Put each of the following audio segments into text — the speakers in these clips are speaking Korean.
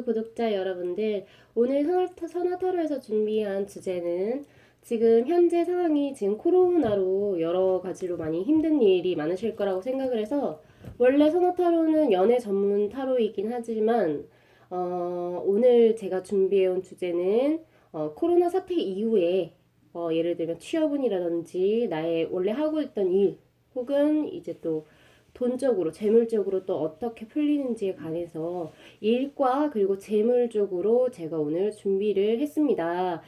구독자 여러분들, 오늘 선화타로에서 준비한 주제는 지금 현재 상황이 지금 코로나로 여러 가지로 많이 힘든 일이 많으실 거라고 생각을 해서 원래 선화타로는 연애 전문 타로이긴 하지만 오늘 제가 준비해온 주제는 코로나 사태 이후에 예를 들면 취업운이라든지 나의 원래 하고 있던 일 혹은 이제 또 돈적으로, 재물적으로 또 어떻게 풀리는지에 관해서 일과 그리고 재물 쪽으로 제가 오늘 준비를 했습니다.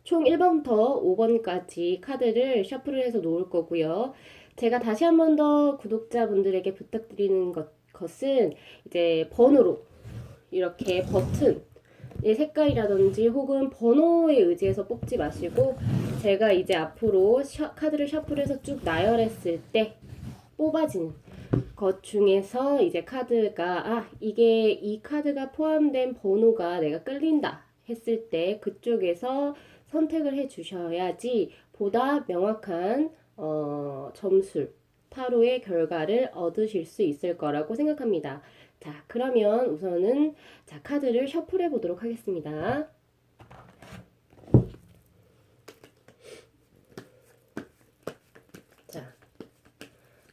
총 1번부터 5번까지 카드를 셔플을 해서 놓을 거고요. 제가 다시 한 번 더 구독자분들에게 부탁드리는 것은 이제 번호로 이렇게 버튼 의 색깔이라든지 혹은 번호에 의지해서 뽑지 마시고 제가 이제 앞으로 카드를 셔플해서 쭉 나열했을 때 뽑아지는 것 중에서 이제 카드가 이게 이 카드가 포함된 번호가 내가 끌린다 했을 때 그쪽에서 선택을 해 주셔야지 보다 명확한 점수 타로의 결과를 얻으실 수 있을 거라고 생각합니다. 자, 그러면 우선은 카드를 셔플해 보도록 하겠습니다. 자,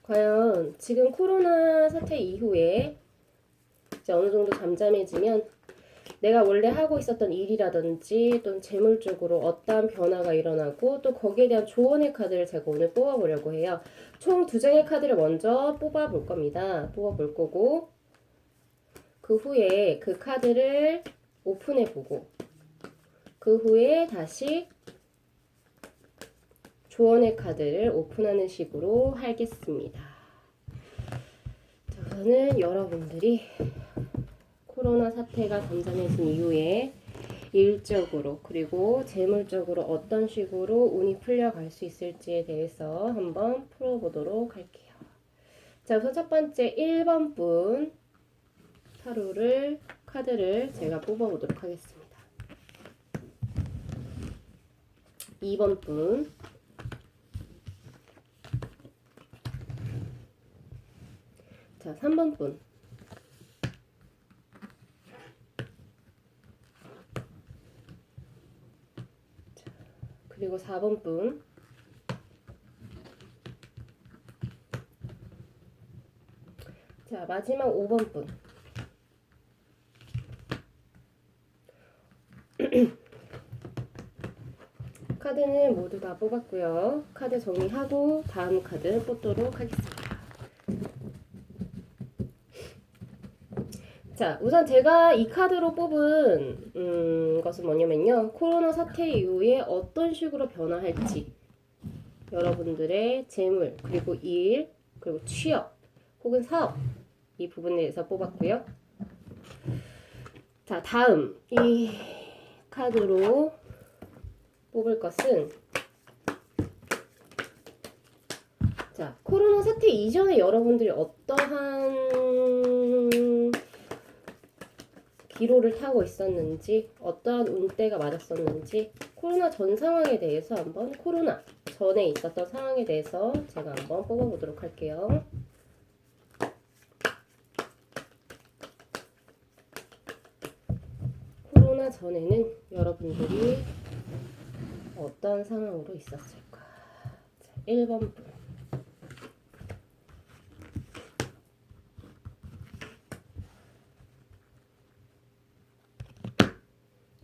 과연 지금 코로나 사태 이후에 이제 어느 정도 잠잠해지면 내가 원래 하고 있었던 일이라든지 또는 재물 쪽으로 어떠한 변화가 일어나고 또 거기에 대한 조언의 카드를 제가 오늘 뽑아보려고 해요. 총 2장의 카드를 먼저 뽑아볼 겁니다. 뽑아볼 거고 그 후에 그 카드를 오픈해 보고 그 후에 다시 조언의 카드를 오픈하는 식으로 하겠습니다. 자, 우선은 여러분들이 코로나 사태가 잠잠해진 이후에 일적으로 그리고 재물적으로 어떤 식으로 운이 풀려갈 수 있을지에 대해서 한번 풀어보도록 할게요. 자, 우선 첫 번째 1번 분 타로를 카드를 제가 뽑아보도록 하겠습니다. 2번 분, 자 3번 분, 자, 그리고 4번 분, 자 마지막 5번 분. 카드는 모두 다 뽑았고요. 카드 정리하고 다음 카드 뽑도록 하겠습니다. 자, 우선 제가 이 카드로 뽑은 것은 뭐냐면요. 코로나 사태 이후에 어떤 식으로 변화할지 여러분들의 재물, 그리고 일, 그리고 취업, 혹은 사업 이 부분에 대해서 뽑았고요. 자, 다음 이 카드로 뽑을 것은 자, 코로나 사태 이전에 여러분들이 어떠한 기로를 타고 있었는지 어떠한 운대가 맞았었는지 코로나 전 상황에 대해서 한번 코로나 전에 있었던 상황에 대해서 제가 한번 뽑아보도록 할게요. 코로나 전에는 여러분들이 어떤 상황으로 있었을까? 자, 1번 분.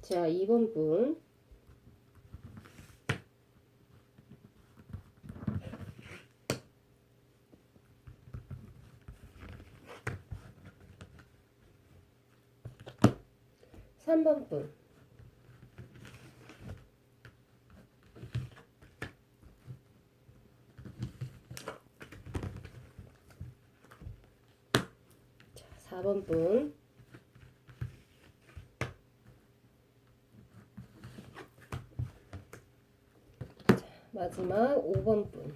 자, 2번 분. 삼 번 분. 자, 4번 분. 자, 마지막 5번 분.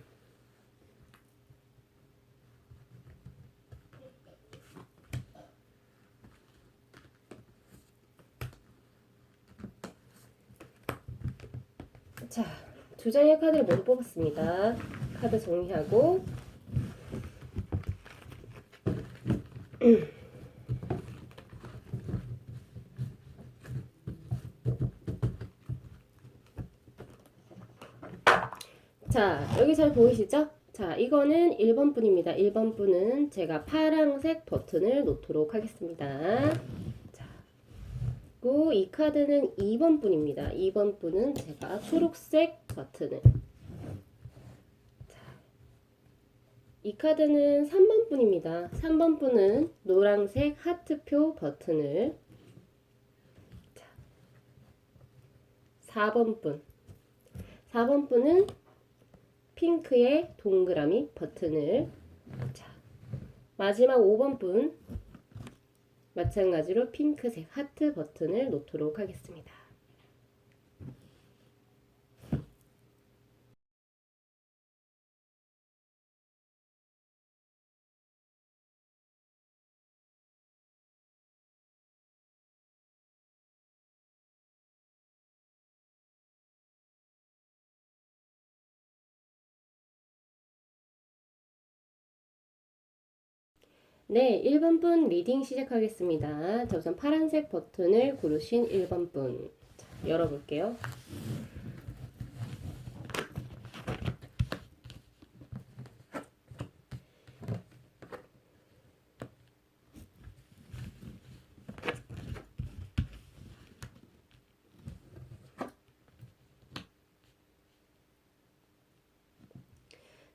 자, 2장의 카드를 모두 뽑았습니다. 카드 정리하고 자, 여기 잘 보이시죠? 자, 이거는 1번 분입니다. 1번 분은 제가 파란색 버튼을 놓도록 하겠습니다. 자, 그리고 이 카드는 2번 분입니다. 2번 분은 제가 초록색 버튼을. 자, 이 카드는 3번 분입니다. 3번 분은 노란색 하트표 버튼을. 자, 4번 분. 4번 분은 핑크의 동그라미 버튼을. 자, 마지막 5번 분 마찬가지로 핑크색 하트 버튼을 놓도록 하겠습니다. 네, 1번 분 리딩 시작하겠습니다. 자, 우선 파란색 버튼을 고르신 1번 분. 자, 열어볼게요.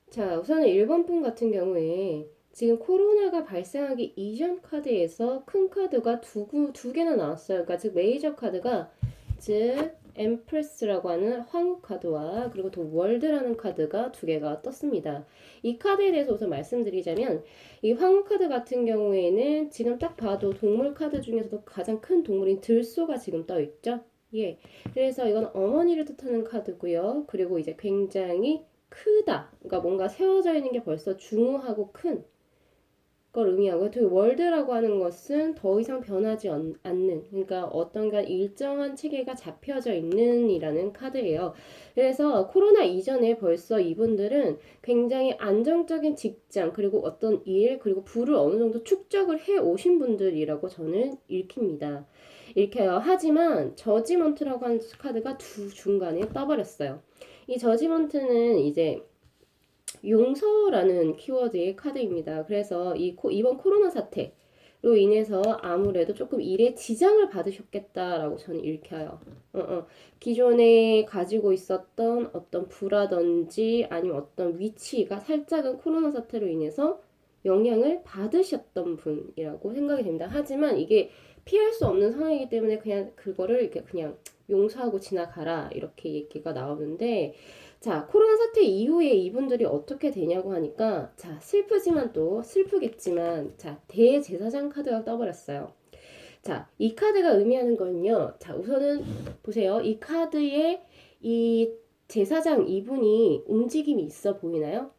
자, 우선은 1번 분 같은 경우에 지금 코로나가 발생하기 이전 카드에서 큰 카드가 두 개나 나왔어요. 그러니까 즉 메이저 카드가 즉 엠프레스라고 하는 황후 카드와 그리고 더 월드라는 카드가 두 개가 떴습니다. 이 카드에 대해서 우선 말씀드리자면 이 황후 카드 같은 경우에는 지금 딱 봐도 동물 카드 중에서도 가장 큰 동물인 들소가 지금 떠 있죠. 예. 그래서 이건 어머니를 뜻하는 카드고요. 그리고 이제 굉장히 크다. 그러니까 뭔가 세워져 있는 게 벌써 중후하고 큰 걸 의미하고요. 또 월드라고 하는 것은 더 이상 변하지 않는, 그러니까 어떤가 일정한 체계가 잡혀져 있는 이라는 카드예요. 그래서 코로나 이전에 벌써 이분들은 굉장히 안정적인 직장, 그리고 어떤 일, 그리고 부를 어느 정도 축적을 해 오신 분들이라고 저는 읽혀요. 하지만 저지먼트라고 하는 카드가 두 중간에 떠버렸어요. 이 저지먼트는 이제 용서라는 키워드의 카드입니다. 그래서 이번 코로나 사태로 인해서 아무래도 조금 일에 지장을 받으셨겠다라고 저는 읽혀요. 기존에 가지고 있었던 어떤 부라든지 아니면 어떤 위치가 살짝은 코로나 사태로 인해서 영향을 받으셨던 분이라고 생각이 됩니다. 하지만 이게 피할 수 없는 상황이기 때문에 그냥 그거를 이렇게 그냥 용서하고 지나가라 이렇게 얘기가 나오는데 자, 코로나 사태 이후에 이분들이 어떻게 되냐고 하니까, 자, 슬프지만 또 슬프겠지만, 자, 대제사장 카드가 떠버렸어요. 자, 이 카드가 의미하는 건요. 자, 우선은 보세요. 이 카드에 이 제사장 이분이 움직임이 있어 보이나요?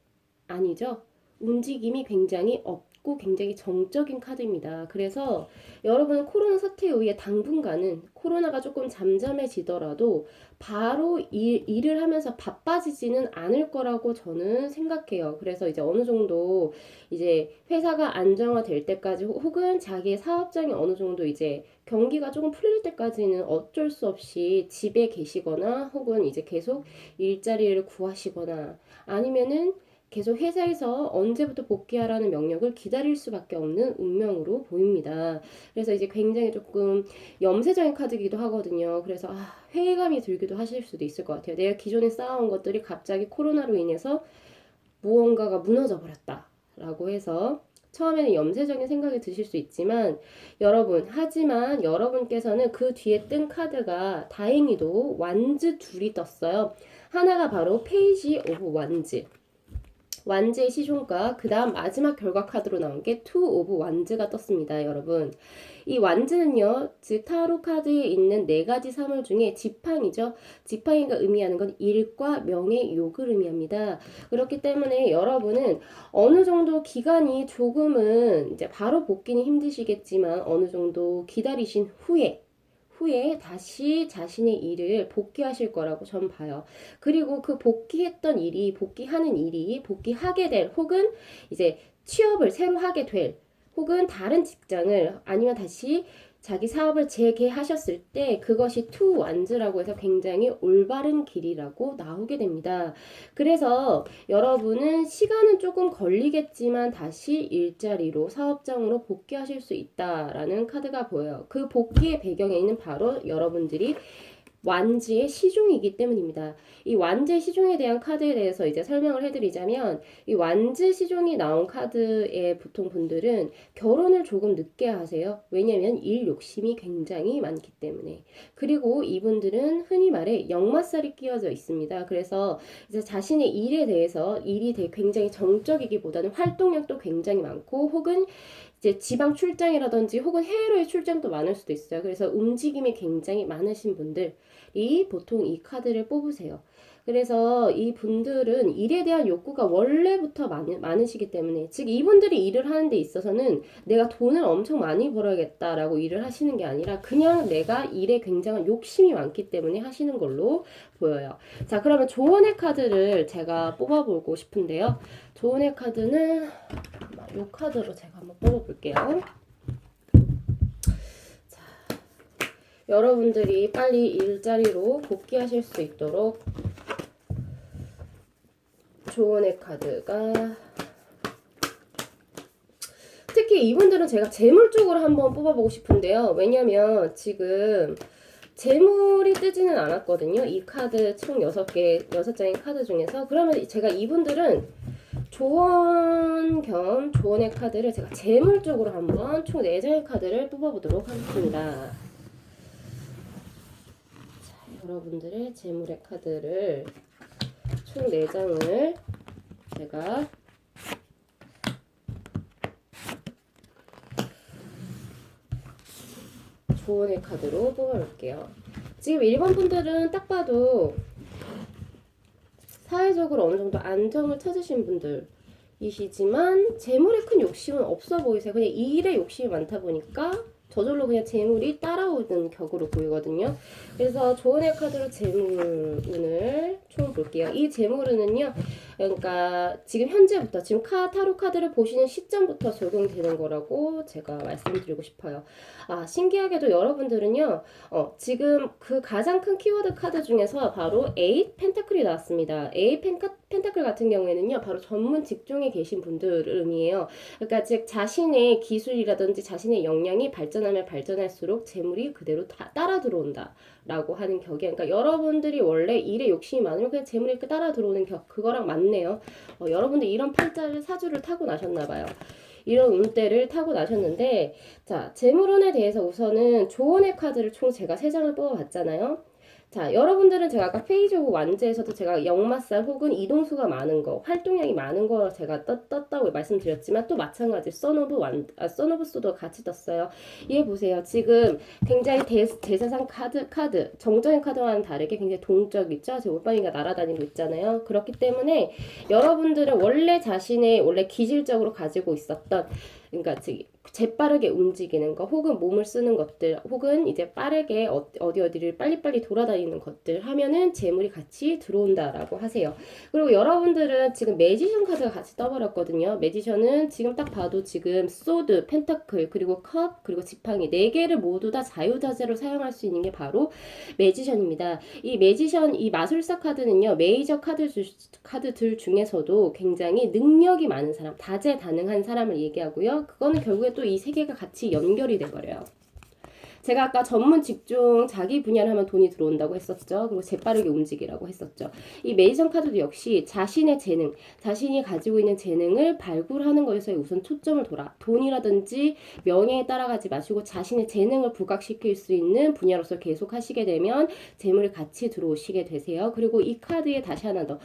아니죠? 움직임이 굉장히 없고 굉장히 정적인 카드입니다. 그래서 여러분은 코로나 사태에 의해 당분간은 코로나가 조금 잠잠해지더라도 바로 일을 하면서 바빠지지는 않을 거라고 저는 생각해요. 그래서 이제 어느 정도 이제 회사가 안정화될 때까지 혹은 자기의 사업장이 어느 정도 이제 경기가 조금 풀릴 때까지는 어쩔 수 없이 집에 계시거나 혹은 이제 계속 일자리를 구하시거나 아니면은 계속 회사에서 언제부터 복귀하라는 명령을 기다릴 수밖에 없는 운명으로 보입니다. 그래서 이제 굉장히 조금 염세적인 카드이기도 하거든요. 그래서 회의감이 들기도 하실 수도 있을 것 같아요. 내가 기존에 쌓아온 것들이 갑자기 코로나로 인해서 무언가가 무너져 버렸다라고 해서 처음에는 염세적인 생각이 드실 수 있지만 하지만 여러분께서는 그 뒤에 뜬 카드가 다행히도 완즈 둘이 떴어요. 하나가 바로 페이지 오브 완즈. 완즈의 시종가 그 다음 마지막 결과 카드로 나온 게 투 오브 완즈가 떴습니다. 여러분 이 완즈는요 즉 타로 카드에 있는 네 가지 사물 중에 지팡이죠. 지팡이가 의미하는 건 일과 명예, 욕을 의미합니다. 그렇기 때문에 여러분은 어느 정도 기간이 조금은 이제 바로 복귀는 힘드시겠지만 어느 정도 기다리신 후에 다시 자신의 일을 복귀하실 거라고 전 봐요. 그리고 그 복귀하는 일이 복귀하게 될 혹은 이제 취업을 새로 하게 될 혹은 다른 직장을 아니면 다시 자기 사업을 재개하셨을 때 그것이 투 완즈라고 해서 굉장히 올바른 길이라고 나오게 됩니다. 그래서 여러분은 시간은 조금 걸리겠지만 다시 일자리로 사업장으로 복귀하실 수 있다라는 카드가 보여요. 그 복귀의 배경에는 바로 여러분들이 완지의 시종이기 때문입니다. 이 완지 시종에 대한 카드에 대해서 이제 설명을 해드리자면 이 완지 시종이 나온 카드의 보통 분들은 결혼을 조금 늦게 하세요. 왜냐면 일 욕심이 굉장히 많기 때문에. 그리고 이분들은 흔히 말해 역마살이 끼어져 있습니다. 그래서 이제 자신의 일에 대해서 일이 되게 굉장히 정적이기보다는 활동량도 굉장히 많고 혹은 이제 지방 출장이라든지 혹은 해외로의 출장도 많을 수도 있어요. 그래서 움직임이 굉장히 많으신 분들이 보통 이 카드를 뽑으세요. 그래서 이 분들은 일에 대한 욕구가 원래부터 많으시기 때문에 즉 이분들이 일을 하는 데 있어서는 내가 돈을 엄청 많이 벌어야겠다라고 일을 하시는 게 아니라 그냥 내가 일에 굉장한 욕심이 많기 때문에 하시는 걸로 보여요. 자, 그러면 조언의 카드를 제가 뽑아보고 싶은데요. 조언의 카드는 이 카드로 제가 한번 뽑아볼게요. 자, 여러분들이 빨리 일자리로 복귀하실 수 있도록 조언의 카드가 특히 이분들은 제가 재물 쪽으로 한번 뽑아보고 싶은데요. 왜냐면 지금 재물이 뜨지는 않았거든요. 이 카드 총 6장의 카드 중에서. 그러면 제가 이분들은 조언 겸 조언의 카드를 제가 재물 쪽으로 한번 총 4장의 카드를 뽑아보도록 하겠습니다. 자, 여러분들의 재물의 카드를 총 4장을 제가 조언의 카드로 뽑아볼게요. 지금 1번 분들은 딱 봐도 사회적으로 어느 정도 안정을 찾으신 분들이시지만 재물에 큰 욕심은 없어 보이세요. 그냥 일에 욕심이 많다 보니까 저절로 그냥 재물이 따라오는 격으로 보이거든요. 그래서 조언의 카드로 재물운을 총 볼게요. 이 재물운은요, 그러니까 지금 현재부터 지금 타로 카드를 보시는 시점부터 적용되는 거라고 제가 말씀드리고 싶어요. 아, 신기하게도 여러분들은요, 지금 그 가장 큰 키워드 카드 중에서 바로 8 펜타클이 나왔습니다. 8 펜타클 같은 경우에는요, 바로 전문 직종에 계신 분들 의미예요. 그러니까 즉 자신의 기술이라든지 자신의 역량이 발전하면 발전할수록 재물이 그대로 따라 들어온다. 라고 하는 격이에요. 그러니까 여러분들이 원래 일에 욕심이 많으면 그냥 재물이 이렇게 따라 들어오는 격, 그거랑 맞네요. 여러분들 이런 팔자를 사주를 타고 나셨나봐요. 이런 운대를 타고 나셨는데, 자, 재물운에 대해서 우선은 조언의 카드를 총 제가 3장을 뽑아봤잖아요. 자, 여러분들은 제가 아까 페이지 오브 완즈에서도 제가 역마살 혹은 이동수가 많은 거, 활동량이 많은 거 제가 떴다고 말씀드렸지만 또 마찬가지 선 오브 소도 같이 떴어요. 얘 보세요. 지금 굉장히 대세상 카드, 정적인 카드와는 다르게 굉장히 동적이죠. 지금 올빠이가 날아다니고 있잖아요. 그렇기 때문에 여러분들은 원래 기질적으로 가지고 있었던 그러니까 재빠르게 움직이는 거 혹은 몸을 쓰는 것들 혹은 이제 빠르게 어디를 빨리빨리 돌아다니는 것들 하면은 재물이 같이 들어온다라고 하세요. 그리고 여러분들은 지금 매지션 카드가 같이 떠버렸거든요. 매지션은 지금 딱 봐도 지금 소드, 펜타클 그리고 컵 그리고 지팡이 4개를 모두 다 자유자재로 사용할 수 있는 게 바로 매지션입니다. 이 매지션 이 마술사 카드는요. 메이저 카드들 중에서도 굉장히 능력이 많은 사람, 다재다능한 사람을 얘기하고요. 그거는 결국에 또 이 세 개가 같이 연결이 돼버려요. 제가 아까 전문 직종 자기 분야를 하면 돈이 들어온다고 했었죠. 그리고 재빠르게 움직이라고 했었죠. 이 메이션 카드도 역시 자신의 재능, 자신이 가지고 있는 재능을 발굴하는 것에서 우선 초점을 돈이라든지 명예에 따라가지 마시고 자신의 재능을 부각시킬 수 있는 분야로서 계속 하시게 되면 재물이 같이 들어오시게 되세요. 그리고 이 카드에 다시 하나 더,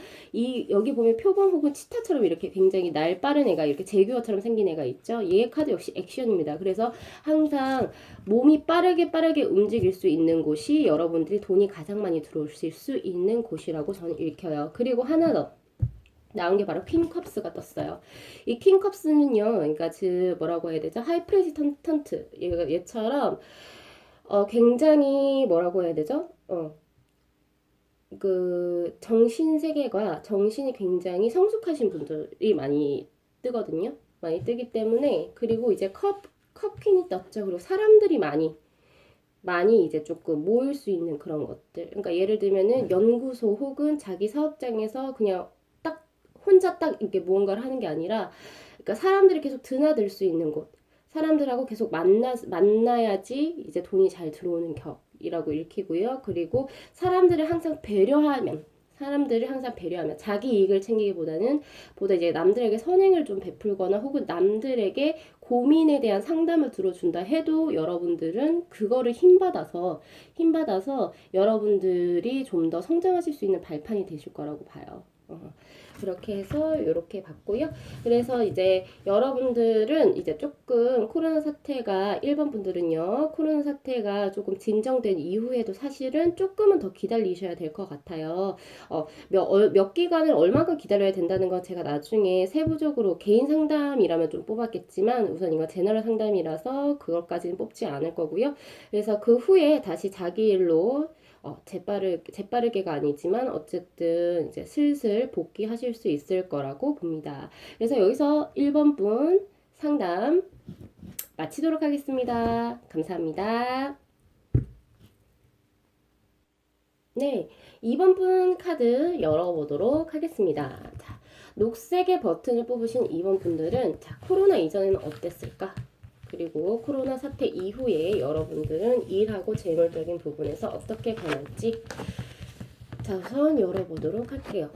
여기 보면 표범 혹은 치타처럼 이렇게 굉장히 날 빠른 애가 이렇게 제규어처럼 생긴 애가 있죠. 얘 카드 역시 액션입니다. 그래서 항상 몸이 빠르게 움직일 수 있는 곳이 여러분들이 돈이 가장 많이 들어오실 수 있는 곳이라고 저는 읽혀요. 그리고 하나 더 나온 게 바로 퀸컵스가 떴어요. 이 퀸컵스는요, 그러니까 뭐라고 해야 되죠? 하이 프레지던트 얘처럼 굉장히 뭐라고 해야 되죠? 그 정신 세계가 정신이 굉장히 성숙하신 분들이 많이 뜨거든요. 많이 뜨기 때문에 그리고 이제 컵퀸이 떴죠. 그리고 사람들이 많이 많이 이제 조금 모일 수 있는 그런 것들. 그러니까 예를 들면은 연구소 혹은 자기 사업장에서 그냥 딱 혼자 딱 이렇게 무언가를 하는 게 아니라, 그러니까 사람들이 계속 드나들 수 있는 곳. 사람들하고 계속 만나야지 이제 돈이 잘 들어오는 격이라고 읽히고요. 그리고 사람들을 항상 배려하면 자기 이익을 챙기기보다는 보다 이제 남들에게 선행을 좀 베풀거나 혹은 남들에게 고민에 대한 상담을 들어준다 해도 여러분들은 그거를 힘받아서 여러분들이 좀 더 성장하실 수 있는 발판이 되실 거라고 봐요. 그렇게 해서 이렇게 봤고요. 그래서 이제 여러분들은 이제 조금 코로나 사태가, 일본 분들은요, 코로나 사태가 조금 진정된 이후에도 사실은 조금은 더 기다리셔야 될 것 같아요. 몇 기간을 얼마큼 기다려야 된다는 건 제가 나중에 세부적으로 개인 상담이라면 좀 뽑았겠지만 우선 이거 제너럴 상담이라서 그것까지는 뽑지 않을 거고요. 그래서 그 후에 다시 자기 일로 재빠르게가 아니지만 어쨌든 이제 슬슬 복귀하실 수 있을 거라고 봅니다. 그래서 여기서 1번 분 상담 마치도록 하겠습니다. 감사합니다. 네, 2번 분 카드 열어보도록 하겠습니다. 자, 녹색의 버튼을 뽑으신 2번 분들은 자, 코로나 이전에는 어땠을까? 그리고 코로나 사태 이후에 여러분들은 일하고 재물적인 부분에서 어떻게 변할지 자, 우선 열어보도록 할게요.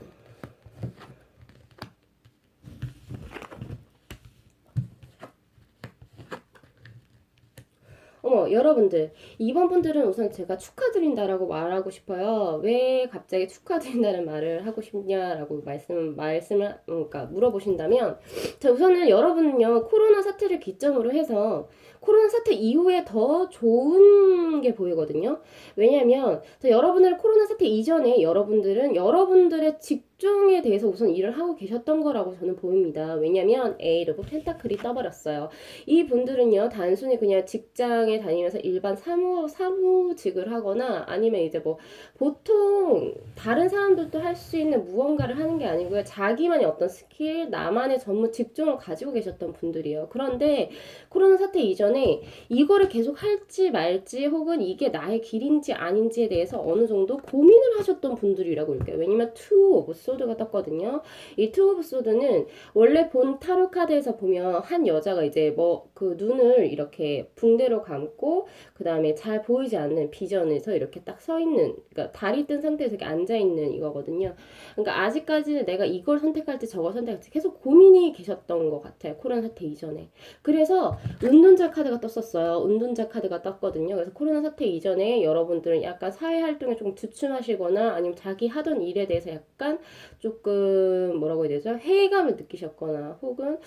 여러분들, 2번 분들은 우선 제가 축하드린다라고 말하고 싶어요. 왜 갑자기 축하드린다는 말을 하고 싶냐라고 그러니까 물어보신다면, 자, 우선은 여러분은요, 코로나 사태를 기점으로 해서 코로나 사태 이후에 더 좋은 게 보이거든요. 왜냐면, 자, 여러분들 코로나 사태 이전에 여러분들은 여러분들의 직종에 대해서 우선 일을 하고 계셨던 거라고 저는 보입니다. 왜냐면, 에이드 오브 펜타클이 떠버렸어요. 이 분들은요, 단순히 그냥 직장에 다니면서 일반 사무직을 하거나 아니면 이제 뭐 보통 다른 사람들도 할 수 있는 무언가를 하는 게 아니고요. 자기만의 어떤 스킬, 나만의 전문 직종을 가지고 계셨던 분들이에요. 그런데 코로나 사태 이전에 이거를 계속 할지 말지 혹은 이게 나의 길인지 아닌지에 대해서 어느 정도 고민을 하셨던 분들이라고 할게요. 왜냐면 투 오브 소드가 떴거든요. 이 투 오브 소드는 원래 본 타로 카드에서 보면 한 여자가 이제 뭐 그 눈을 이렇게 붕대로 감고 그 다음에 잘 보이지 않는 비전에서 이렇게 딱 서 있는, 그러니까 다리 뜬 상태에서 이렇게 앉아 있는 이거거든요. 그러니까 아직까지는 내가 이걸 선택할지 저걸 선택할지 계속 고민이 계셨던 것 같아요. 코로나 사태 이전에. 그래서 운둔자 카드가 떴었어요. 운둔자 카드가 떴거든요. 그래서 코로나 사태 이전에 여러분들은 약간 사회 활동에 조금 주춤하시거나 아니면 자기 하던 일에 대해서 약간 조금 뭐라고 해야 되죠? 회의감을 느끼셨거나 혹은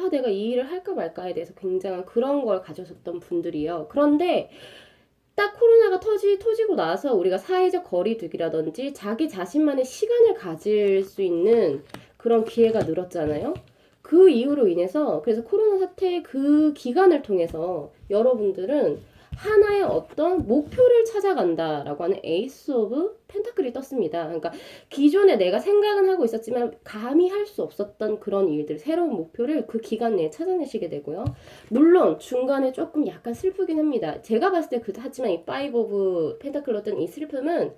내가 이 일을 할까 말까에 대해서 굉장한 그런 걸 가졌었던 분들이에요. 그런데 딱 코로나가 터지고 나서 우리가 사회적 거리두기라든지 자기 자신만의 시간을 가질 수 있는 그런 기회가 늘었잖아요. 그 이유로 인해서 그래서 코로나 사태의 그 기간을 통해서 여러분들은 하나의 어떤 목표를 찾아간다라고 하는 에이스 오브 펜타클이 떴습니다. 그러니까 기존에 내가 생각은 하고 있었지만 감히 할 수 없었던 그런 일들, 새로운 목표를 그 기간 내에 찾아내시게 되고요. 물론 중간에 조금 약간 슬프긴 합니다. 제가 봤을 때 하지만 이 파이브 오브 펜타클로 뜬 이 슬픔은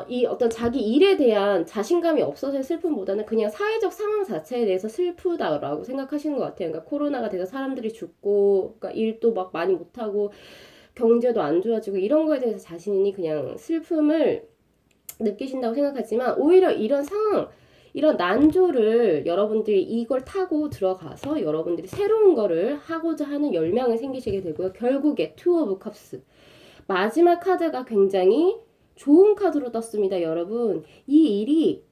이 어떤 자기 일에 대한 자신감이 없어서의 슬픔보다는 그냥 사회적 상황 자체에 대해서 슬프다라고 생각하시는 것 같아요. 그러니까 코로나가 돼서 사람들이 죽고, 그러니까 일도 막 많이 못하고, 경제도 안 좋아지고, 이런 거에 대해서 자신이 그냥 슬픔을 느끼신다고 생각하지만, 오히려 이런 상황, 이런 난조를 여러분들이 이걸 타고 들어가서 여러분들이 새로운 거를 하고자 하는 열망이 생기시게 되고요. 결국에 투 오브 컵스. 마지막 카드가 굉장히 좋은 카드로 떴습니다, 여러분. 이 일이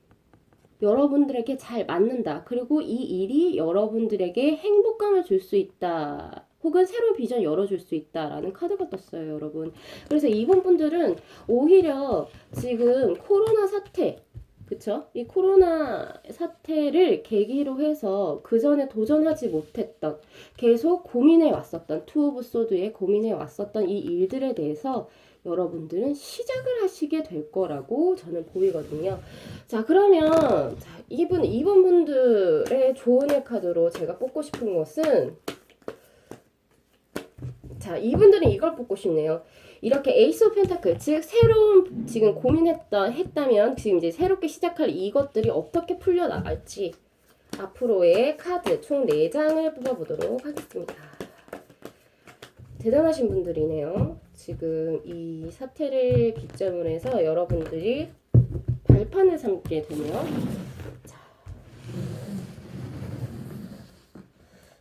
여러분들에게 잘 맞는다. 그리고 이 일이 여러분들에게 행복감을 줄 수 있다. 혹은 새로운 비전 열어줄 수 있다라는 카드가 떴어요, 여러분. 그래서 이번 분들은 오히려 지금 코로나 사태, 그쵸? 이 코로나 사태를 계기로 해서 그 전에 도전하지 못했던, 계속 고민해 왔었던, 투 오브 소드에 고민해 왔었던 이 일들에 대해서 여러분들은 시작을 하시게 될 거라고 저는 보이거든요. 자, 그러면 이번 분들의 조언의 카드로 제가 뽑고 싶은 것은, 자, 이분들은 이걸 뽑고 싶네요. 이렇게 에이스 오브 펜타클, 즉 새로운 지금 했다면 지금 이제 새롭게 시작할 이것들이 어떻게 풀려 나갈지 앞으로의 카드 총 4장을 뽑아보도록 하겠습니다. 대단하신 분들이네요. 지금 이 사태를 기점으로 해서 여러분들이 발판을 삼게 되네요.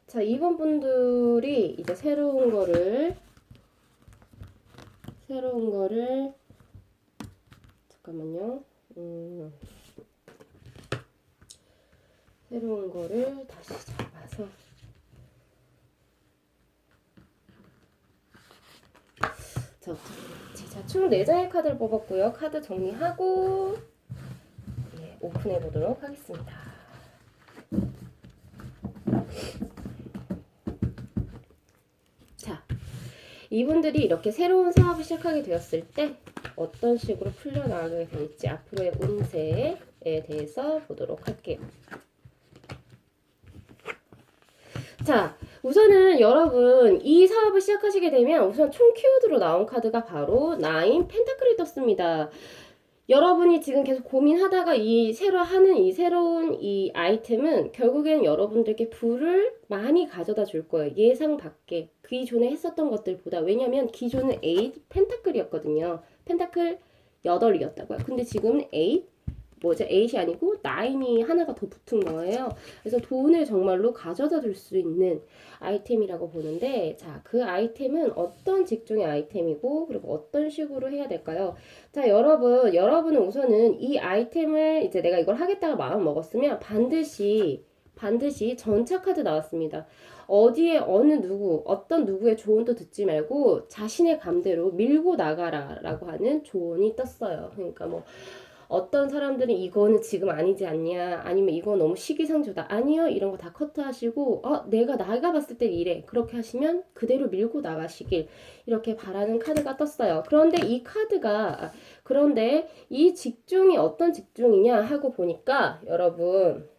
자, 이번 분들이 이제 새로운 거를 잠깐만요. 새로운 거를 다시 잡아서 자, 총 4장의 카드를 뽑았고요. 카드 정리하고 오픈해 보도록 하겠습니다. 자, 이분들이 이렇게 새로운 사업을 시작하게 되었을 때 어떤 식으로 풀려나가게 될지 앞으로의 운세에 대해서 보도록 할게요. 자, 우선은 여러분 이 사업을 시작하시게 되면 우선 총 키워드로 나온 카드가 바로 9 펜타클이 떴습니다. 여러분이 지금 계속 고민하다가 새로운 이 아이템은 결국엔 여러분들께 부를 많이 가져다 줄 거예요. 예상 밖에 기존에 했었던 것들보다. 왜냐면 기존은 8 펜타클이었거든요. 펜타클 8이었다고요. 근데 지금은 8이 아니고 9이 하나가 더 붙은 거예요. 그래서 돈을 정말로 가져다 줄 수 있는 아이템이라고 보는데, 자, 그 아이템은 어떤 직종의 아이템이고, 그리고 어떤 식으로 해야 될까요? 자, 여러분은 우선은 이 아이템을 이제 내가 이걸 하겠다고 마음 먹었으면 반드시 전차 카드 나왔습니다. 어떤 누구의 조언도 듣지 말고 자신의 감대로 밀고 나가라 라고 하는 조언이 떴어요. 그러니까 뭐, 어떤 사람들은 이거는 지금 아니지 않냐, 아니면 이거 너무 시기상조다, 아니요, 이런 거 다 커트하시고 내가 봤을 때 이래, 그렇게 하시면 그대로 밀고 나가시길 이렇게 바라는 카드가 떴어요. 그런데 이 직종이 어떤 직종이냐 하고 보니까 여러분,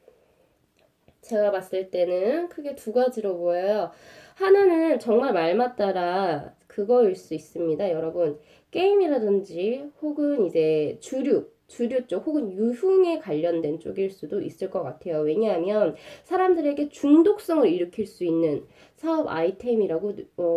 제가 봤을 때는 크게 2가지로 보여요. 하나는 정말 말 맞다라 그거일 수 있습니다. 여러분, 게임이라든지 혹은 이제 주류 쪽 혹은 유흥에 관련된 쪽일 수도 있을 것 같아요. 왜냐하면 사람들에게 중독성을 일으킬 수 있는 사업 아이템이라고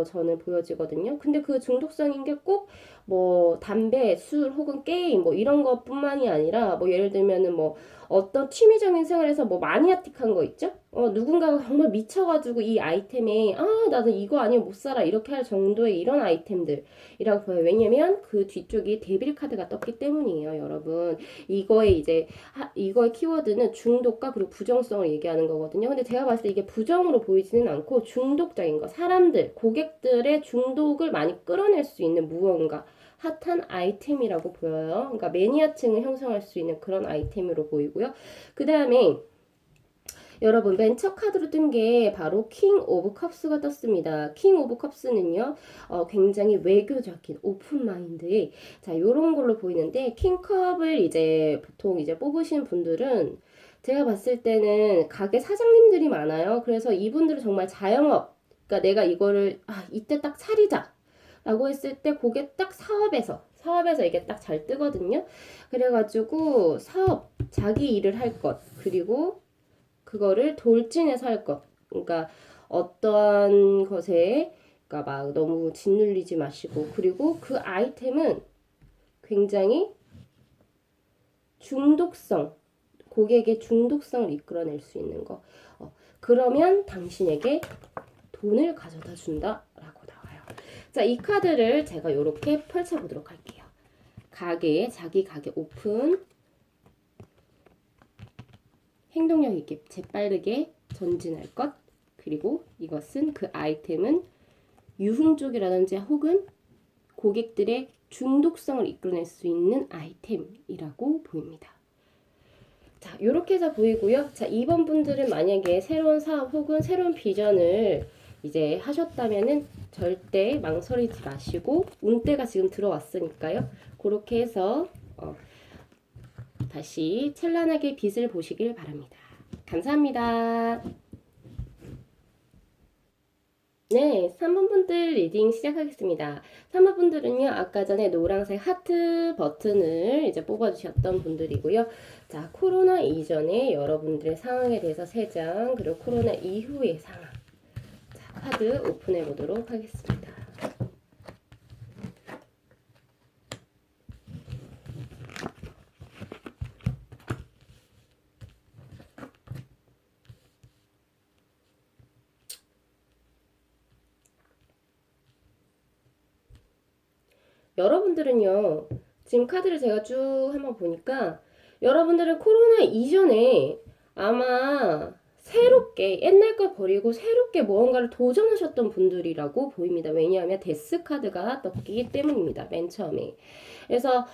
저는 보여지거든요. 근데 그 중독성인 게 꼭 뭐 담배, 술 혹은 게임 뭐 이런 것뿐만이 아니라 뭐 예를 들면은 뭐 어떤 취미적인 생활에서 뭐 마니아틱한 거 있죠? 누군가가 정말 미쳐가지고 이 아이템에 나는 이거 아니면 못 살아 이렇게 할 정도의 이런 아이템들이라고 보여요. 왜냐면 그 뒤쪽이 데빌 카드가 떴기 때문이에요, 여러분. 이거의 키워드는 중독과 그리고 부정성을 얘기하는 거거든요. 근데 제가 봤을 때 이게 부정으로 보이지는 않고 중독적인 거, 고객들의 중독을 많이 끌어낼 수 있는 무언가 핫한 아이템이라고 보여요. 그러니까 매니아층을 형성할 수 있는 그런 아이템으로 보이고요. 그 다음에 여러분 맨 첫 카드로 뜬 게 바로 킹 오브 컵스가 떴습니다. 킹 오브 컵스는요, 굉장히 외교적인 오픈 마인드의 요런 걸로 보이는데, 킹컵을 이제 보통 이제 뽑으신 분들은 제가 봤을 때는 가게 사장님들이 많아요. 그래서 이분들은 정말 자영업, 그러니까 내가 이거를 이때 딱 차리자 라고 했을 때 그게 딱 사업에서 이게 딱 잘 뜨거든요. 그래가지고 자기 일을 할 것, 그리고 그거를 돌진해서 할 것. 그러니까 어떠한 것에 그러니까 막 너무 짓눌리지 마시고, 그리고 그 아이템은 굉장히 고객의 중독성을 이끌어낼 수 있는 거. 그러면 당신에게 돈을 가져다 준다라고 나와요. 자, 이 카드를 제가 이렇게 펼쳐보도록 할게요. 자기 가게 오픈, 행동력 있게 재빠르게 전진할 것, 그리고 이것은 그 아이템은 유흥 쪽이라든지 혹은 고객들의 중독성을 이끌어낼 수 있는 아이템이라고 보입니다. 자, 이렇게 해서 보이고요. 자, 이번 분들은 만약에 새로운 사업 혹은 새로운 비전을 이제 하셨다면은 절대 망설이지 마시고, 운때가 지금 들어왔으니까요. 그렇게 해서 다시 찬란하게 빛을 보시길 바랍니다. 감사합니다. 네, 3번 분들 리딩 시작하겠습니다. 3번 분들은요, 아까 전에 노란색 하트 버튼을 이제 뽑아주셨던 분들이고요. 자, 코로나 이전에 여러분들의 상황에 대해서 3장, 그리고 코로나 이후의 상황. 자, 카드 오픈해 보도록 하겠습니다. 여러분들은요, 지금 카드를 제가 쭉 한번 보니까 여러분들은 코로나 이전에 아마 새롭게 옛날 걸 버리고 새롭게 무언가를 도전하셨던 분들이라고 보입니다. 왜냐하면 데스 카드가 떴기 때문입니다. 맨 처음에. 그래서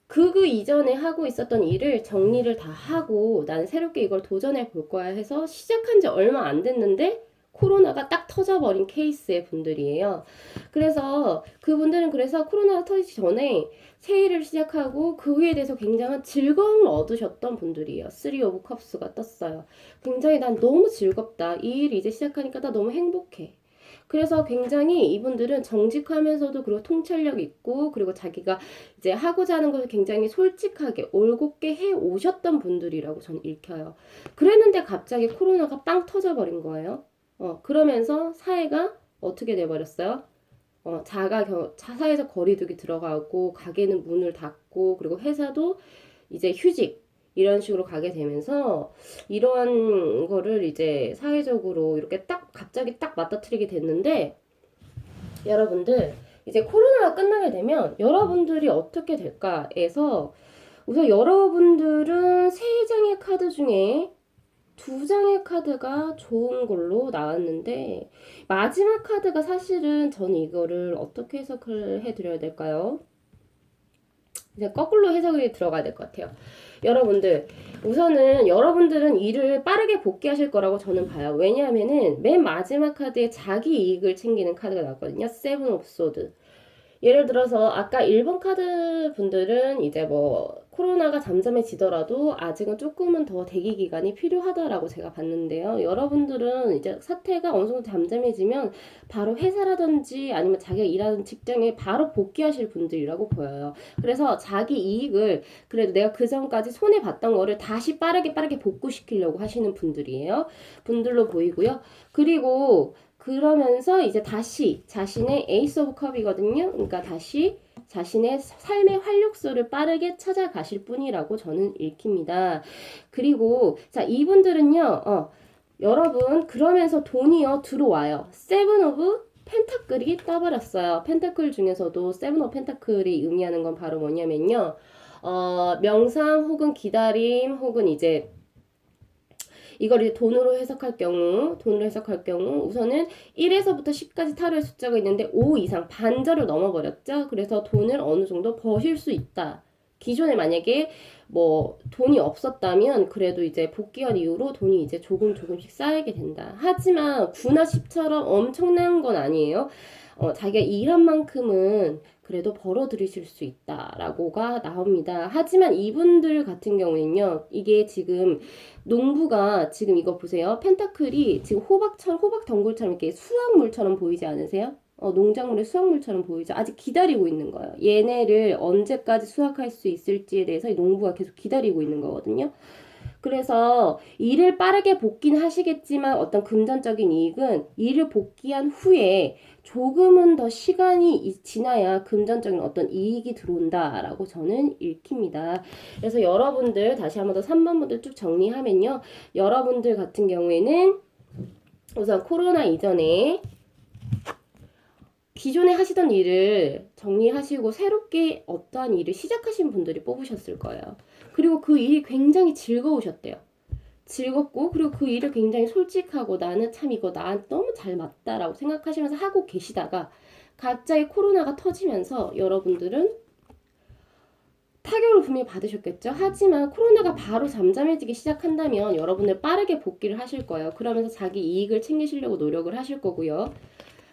그 이전에 하고 있었던 일을 정리를 다 하고 난 새롭게 이걸 도전해 볼 거야 해서 시작한 지 얼마 안 됐는데 코로나가 딱 터져버린 케이스의 분들이에요. 그래서 그분들은 그래서 코로나가 터지기 전에 새 일을 시작하고 그 후에 대해서 굉장한 즐거움을 얻으셨던 분들이에요. 3 오브 컵스가 떴어요. 굉장히 난 너무 즐겁다. 이 일 이제 시작하니까 나 너무 행복해. 그래서 굉장히 이분들은 정직하면서도 그리고 통찰력 있고 그리고 자기가 이제 하고자 하는 것을 굉장히 솔직하게 올곧게 해 오셨던 분들이라고 저는 읽혀요. 그랬는데 갑자기 코로나가 빵 터져버린 거예요. 그러면서 사회가 어떻게 돼버렸어요? 사회에서 거리두기 들어가고 가게는 문을 닫고 그리고 회사도 이제 휴직 이런 식으로 가게 되면서 이러한 거를 이제 사회적으로 이렇게 딱 갑자기 딱 맞닥뜨리게 됐는데 여러분들 이제 코로나가 끝나게 되면 여러분들이 어떻게 될까에서 우선 여러분들은 3장의 카드 중에 2장의 카드가 좋은 걸로 나왔는데 마지막 카드가 사실은 저는 이거를 어떻게 해석을 해드려야 될까요? 이제 거꾸로 해석이 들어가야 될 것 같아요. 여러분들 우선은 여러분들은 일을 빠르게 복귀하실 거라고 저는 봐요. 왜냐하면은 맨 마지막 카드에 자기 이익을 챙기는 카드가 나왔거든요. 세븐 오브 소드. 예를 들어서 아까 1번 카드 분들은 이제 뭐 코로나가 잠잠해지더라도 아직은 조금은 더 대기 기간이 필요하다라고 제가 봤는데요. 여러분들은 이제 사태가 어느 정도 잠잠해지면 바로 회사라든지 아니면 자기가 일하는 직장에 바로 복귀하실 분들이라고 보여요. 그래서 자기 이익을 그래도 내가 그 전까지 손해 봤던 거를 다시 빠르게 복구시키려고 하시는 분들로 보이고요. 그리고 그러면서 이제 다시 자신의 에이스 오브 컵이거든요. 그러니까 다시 자신의 삶의 활력소를 빠르게 찾아가실 분이라고 저는 읽힙니다. 그리고 자 이분들은요. 여러분 그러면서 돈이요 들어와요. 세븐 오브 펜타클이 떠버렸어요. 펜타클 중에서도 세븐 오브 펜타클이 의미하는 건 바로 뭐냐면요. 명상 혹은 기다림 혹은 이제 이걸 이제 돈으로 해석할 경우 우선은 1에서부터 10까지 타로의 숫자가 있는데 5 이상 반절을 넘어버렸죠. 그래서 돈을 어느 정도 버실 수 있다. 기존에 만약에 뭐 돈이 없었다면 그래도 이제 복귀한 이후로 돈이 이제 조금씩 쌓이게 된다. 하지만 9나 10처럼 엄청난 건 아니에요. 자기가 일한 만큼은 그래도 벌어들이실 수 있다라고가 나옵니다. 하지만 이분들 같은 경우에는요, 이게 지금 농부가 지금 이거 보세요. 펜타클이 지금 호박 덩굴처럼 이렇게 수확물처럼 보이지 않으세요? 농작물의 수확물처럼 보이죠. 아직 기다리고 있는 거예요. 얘네를 언제까지 수확할 수 있을지에 대해서 농부가 계속 기다리고 있는 거거든요. 그래서 일을 빠르게 복귀는 하시겠지만 어떤 금전적인 이익은 일을 복귀한 후에 조금은 더 시간이 지나야 금전적인 어떤 이익이 들어온다라고 저는 읽힙니다. 그래서 여러분들 다시 한번 더 3번 분들 쭉 정리하면요. 여러분들 같은 경우에는 우선 코로나 이전에 기존에 하시던 일을 정리하시고 새롭게 어떠한 일을 시작하신 분들이 뽑으셨을 거예요. 그리고 그 일이 굉장히 즐거우셨대요. 즐겁고 그리고 그 일을 굉장히 솔직하고 나는 참 이거 나한테 너무 잘 맞다라고 생각하시면서 하고 계시다가 갑자기 코로나가 터지면서 여러분들은 타격을 분명히 받으셨겠죠. 하지만 코로나가 바로 잠잠해지기 시작한다면 여러분들 빠르게 복귀를 하실 거예요. 그러면서 자기 이익을 챙기시려고 노력을 하실 거고요.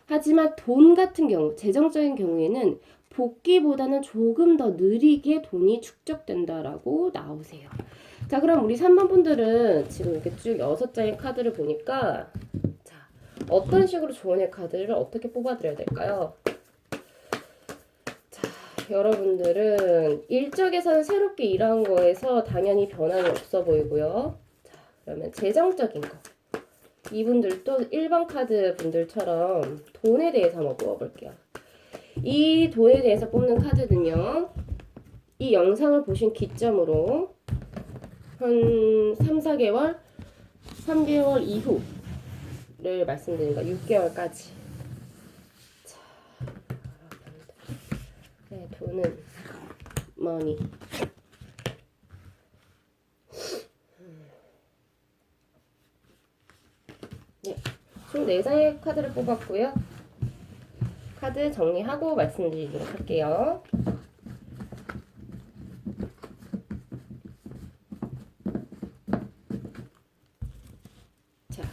하지만 돈 같은 경우, 재정적인 경우에는 복귀보다는 조금 더 느리게 돈이 축적된다라고 나오세요. 자, 그럼 우리 3번 분들은 지금 이렇게 쭉 6장의 카드를 보니까 자, 어떤 식으로 조언의 카드를 어떻게 뽑아드려야 될까요? 자, 여러분들은 일적에서는 새롭게 일한 거에서 당연히 변함이 없어 보이고요. 자, 그러면 재정적인 거. 이분들도 1번 카드 분들처럼 돈에 대해서 한번 뽑아볼게요. 이 돈에 대해서 뽑는 카드는요. 이 영상을 보신 기점으로 한 3, 4개월, 3개월 이후를 말씀드린 거 6개월까지. 자, 네, 돈은 머니. 네, 총 4장의 카드를 뽑았고요. 카드 정리하고 말씀드리도록 할게요. 자,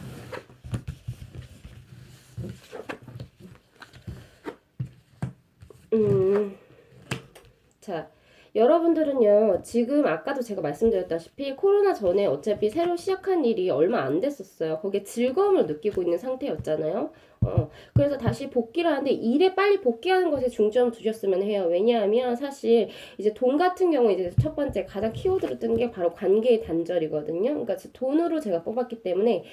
자, 여러분들은요, 지금 아까도 제가 말씀드렸다시피 코로나 전에 어차피 새로 시작한 일이 얼마 안 됐었어요. 거기에 즐거움을 느끼고 있는 상태였잖아요. 그래서 다시 복귀를 하는데 일에 빨리 복귀하는 것에 중점을 두셨으면 해요. 왜냐하면 사실 이제 돈 같은 경우 이제 첫 번째 가장 키워드로 뜬 게 바로 관계의 단절이거든요. 그러니까 돈으로 제가 뽑았기 때문에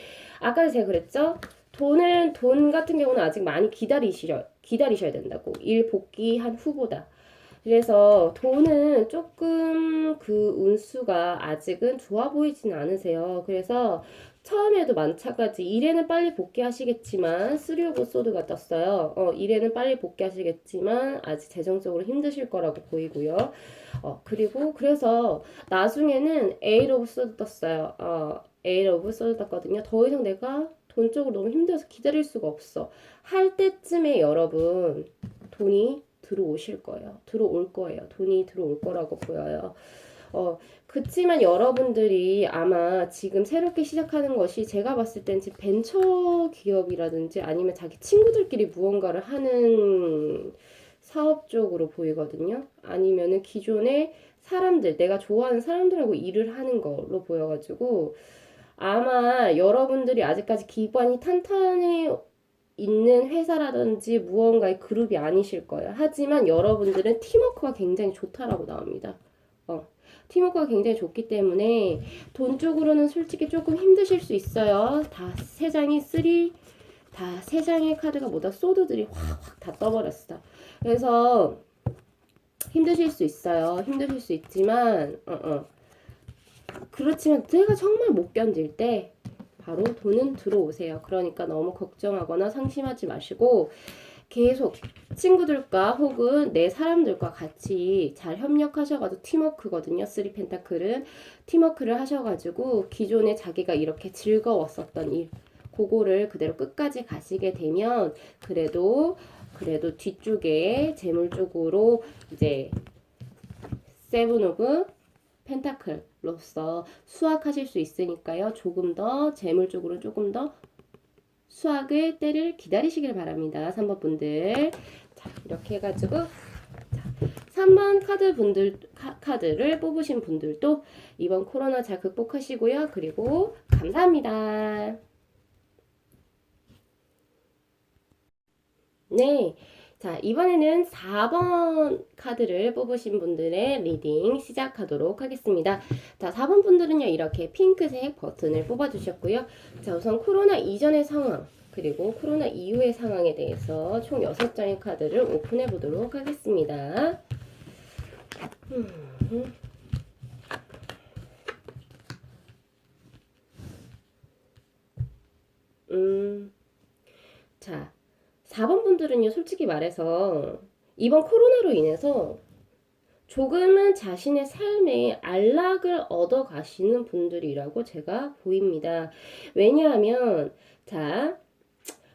아까 제가 그랬죠? 돈 같은 경우는 아직 많이 기다리셔야 된다고. 일 복귀한 후보다. 그래서 돈은 조금 그 운수가 아직은 좋아 보이진 않으세요. 그래서 처음에도 마찬가지 일에는 빨리 복귀하시겠지만 3오브 소드가 떴어요. 일에는 빨리 복귀하시겠지만 아직 재정적으로 힘드실 거라고 보이고요. 그리고 그래서 나중에는 8오브 소드 떴어요. 8오브 소드 떴거든요. 더 이상 내가 돈 쪽으로 너무 힘들어서 기다릴 수가 없어. 할 때쯤에 여러분 돈이 들어오실 거예요. 들어올 거예요. 돈이 들어올 거라고 보여요. 그치만 여러분들이 아마 지금 새롭게 시작하는 것이 제가 봤을 땐 지금 벤처 기업이라든지 아니면 자기 친구들끼리 무언가를 하는 사업 쪽으로 보이거든요. 아니면은 기존의 사람들, 내가 좋아하는 사람들하고 일을 하는 걸로 보여가지고 아마 여러분들이 아직까지 기반이 탄탄해 있는 회사라든지 무언가의 그룹이 아니실 거예요. 하지만 여러분들은 팀워크가 굉장히 좋다라고 나옵니다. 팀워크가 굉장히 좋기 때문에 돈 쪽으로는 솔직히 조금 힘드실 수 있어요. 다 세 장의 카드가 모두 소드들이 확 다 떠버렸어. 그래서 힘드실 수 있어요. 힘드실 수 있지만 그렇지만 내가 정말 못 견딜 때 바로 돈은 들어오세요. 그러니까 너무 걱정하거나 상심하지 마시고 계속 친구들과 혹은 내 사람들과 같이 잘 협력하셔가지고 팀워크거든요. 3 펜타클은 팀워크를 하셔가지고 기존에 자기가 이렇게 즐거웠었던 일 그거를 그대로 끝까지 가시게 되면 그래도 뒤쪽에 재물 쪽으로 이제 7 오브 펜타클로서 수확하실 수 있으니까요. 조금 더 재물 쪽으로 조금 더 수확을 때를 기다리시길 바랍니다. 3번 분들. 자, 이렇게 해가지고 자, 3번 카드를 뽑으신 분들도 이번 코로나 잘 극복하시고요. 그리고 감사합니다. 네. 자, 이번에는 4번 카드를 뽑으신 분들의 리딩 시작하도록 하겠습니다. 자, 4번 분들은요, 이렇게 핑크색 버튼을 뽑아주셨고요. 자, 우선 코로나 이전의 상황, 그리고 코로나 이후의 상황에 대해서 총 6장의 카드를 오픈해 보도록 하겠습니다. 자, 4번 분들은요, 솔직히 말해서 이번 코로나로 인해서 조금은 자신의 삶에 안락을 얻어 가시는 분들이라고 제가 보입니다. 왜냐하면, 자,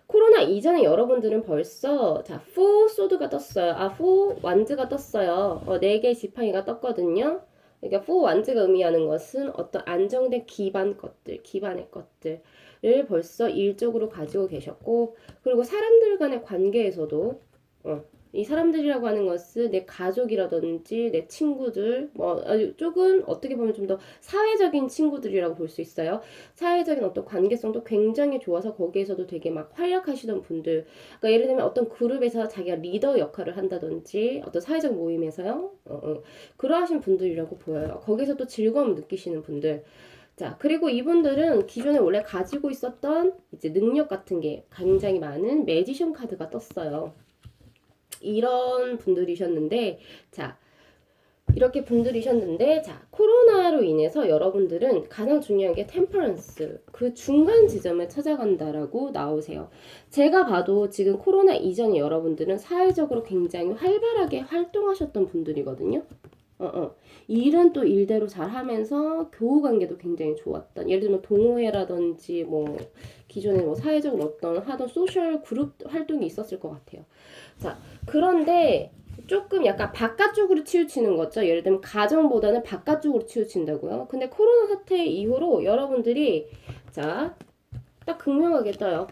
코로나 이전에 여러분들은 벌써, 자, 4 소드가 떴어요. 4 완즈가 떴어요. 4개의 지팡이가 떴거든요. 그러니까 4 완즈가 의미하는 것은 어떤 안정된 기반의 것들을 벌써 일적으로 가지고 계셨고, 그리고 사람들 간의 관계에서도, 이 사람들이라고 하는 것은 내 가족이라든지 내 친구들, 뭐 쪽은 어떻게 보면 좀 더 사회적인 친구들이라고 볼 수 있어요. 사회적인 어떤 관계성도 굉장히 좋아서 거기에서도 되게 막 활약하시던 분들. 그러니까 예를 들면 어떤 그룹에서 자기가 리더 역할을 한다든지 어떤 사회적 모임에서요. 그러하신 분들이라고 보여요. 거기서 또 즐거움 느끼시는 분들. 자, 그리고 이분들은 기존에 원래 가지고 있었던 이제 능력 같은 게 굉장히 많은 매지션 카드가 떴어요. 이런 분들이셨는데, 자, 이렇게 분들이셨는데, 자, 코로나로 인해서 여러분들은 가장 중요한 게 템퍼런스, 그 중간 지점을 찾아간다라고 나오세요. 제가 봐도 지금 코로나 이전에 여러분들은 사회적으로 굉장히 활발하게 활동하셨던 분들이거든요. 일은 또 일대로 잘 하면서 교우 관계도 굉장히 좋았던, 예를 들면 동호회라든지 뭐 기존에 뭐 사회적으로 어떤 하던 소셜 그룹 활동이 있었을 것 같아요. 자, 그런데 조금 약간 바깥쪽으로 치우치는 거죠. 예를 들면 가정보다는 바깥쪽으로 치우친다고요. 근데 코로나 사태 이후로 여러분들이 자, 딱 극명하게 떠요.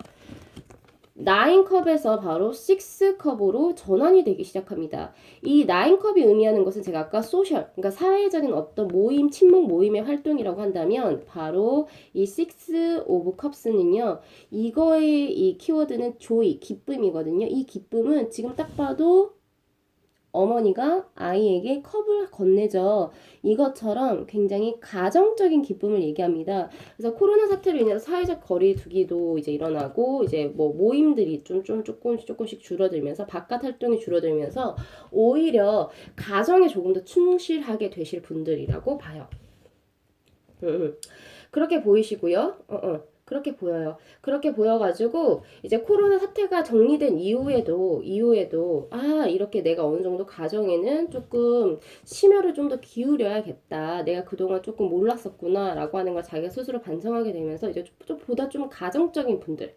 9컵에서 바로 6컵으로 전환이 되기 시작합니다. 이 9컵이 의미하는 것은 제가 아까 소셜, 그러니까 사회적인 어떤 모임, 친목 모임의 활동이라고 한다면 바로 이 6 오브 컵스는요. 이거의 이 키워드는 조이, 기쁨이거든요. 이 기쁨은 지금 딱 봐도 어머니가 아이에게 컵을 건네죠. 이것처럼 굉장히 가정적인 기쁨을 얘기합니다. 그래서 코로나 사태로 인해서 사회적 거리 두기도 이제 일어나고 이제 뭐 모임들이 좀 조금씩 줄어들면서 바깥 활동이 줄어들면서 오히려 가정에 조금 더 충실하게 되실 분들이라고 봐요. 그렇게 보이시고요. 그렇게 보여요. 그렇게 보여가지고 이제 코로나 사태가 정리된 이후에도 이렇게 내가 어느 정도 가정에는 조금 심혈을 좀 더 기울여야겠다. 내가 그동안 조금 몰랐었구나라고 하는 걸 자기가 스스로 반성하게 되면서 이제 좀 보다 좀 가정적인 분들이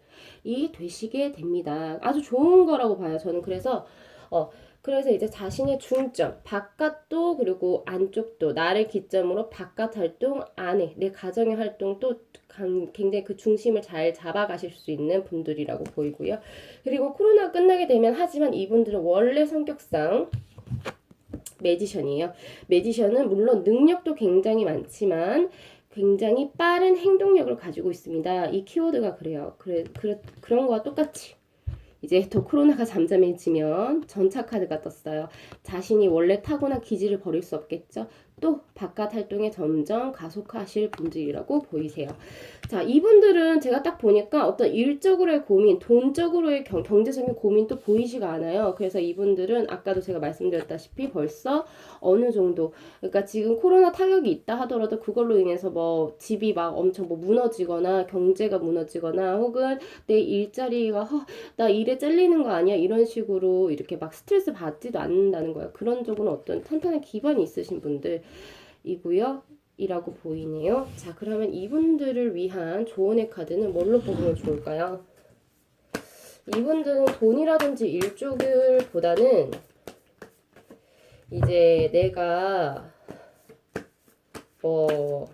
되시게 됩니다. 아주 좋은 거라고 봐요. 저는 그래서 이제 자신의 중점, 바깥도 그리고 안쪽도 나를 기점으로 바깥 활동, 안에 내 가정의 활동도 굉장히 그 중심을 잘 잡아가실 수 있는 분들이라고 보이고요. 그리고 코로나 끝나게 되면 하지만 이분들은 원래 성격상 매지션이에요. 매지션은 물론 능력도 굉장히 많지만 굉장히 빠른 행동력을 가지고 있습니다. 이 키워드가 그래요. 그런 거와 똑같이 이제 또 코로나가 잠잠해지면 전차 카드가 떴어요. 자신이 원래 타고난 기질을 버릴 수 없겠죠. 또 바깥 활동에 점점 가속하실 분들이라고 보이세요. 자, 이분들은 제가 딱 보니까 어떤 일적으로의 고민, 돈적으로의 경제적인 고민도 보이지가 않아요. 그래서 이분들은 아까도 제가 말씀드렸다시피 벌써 어느 정도, 그러니까 지금 코로나 타격이 있다 하더라도 그걸로 인해서 뭐 집이 막 엄청 뭐 무너지거나 경제가 무너지거나 혹은 내 일자리가 나 일에 잘리는 거 아니야? 이런 식으로 이렇게 막 스트레스 받지도 않는다는 거예요. 그런 쪽은 어떤 탄탄한 기반이 있으신 분들이고요. 이라고 보이네요. 자, 그러면 이분들을 위한 조언의 카드는 뭘로 뽑으면 좋을까요? 이분들은 돈이라든지 일 쪽을 보다는 이제 내가 뭐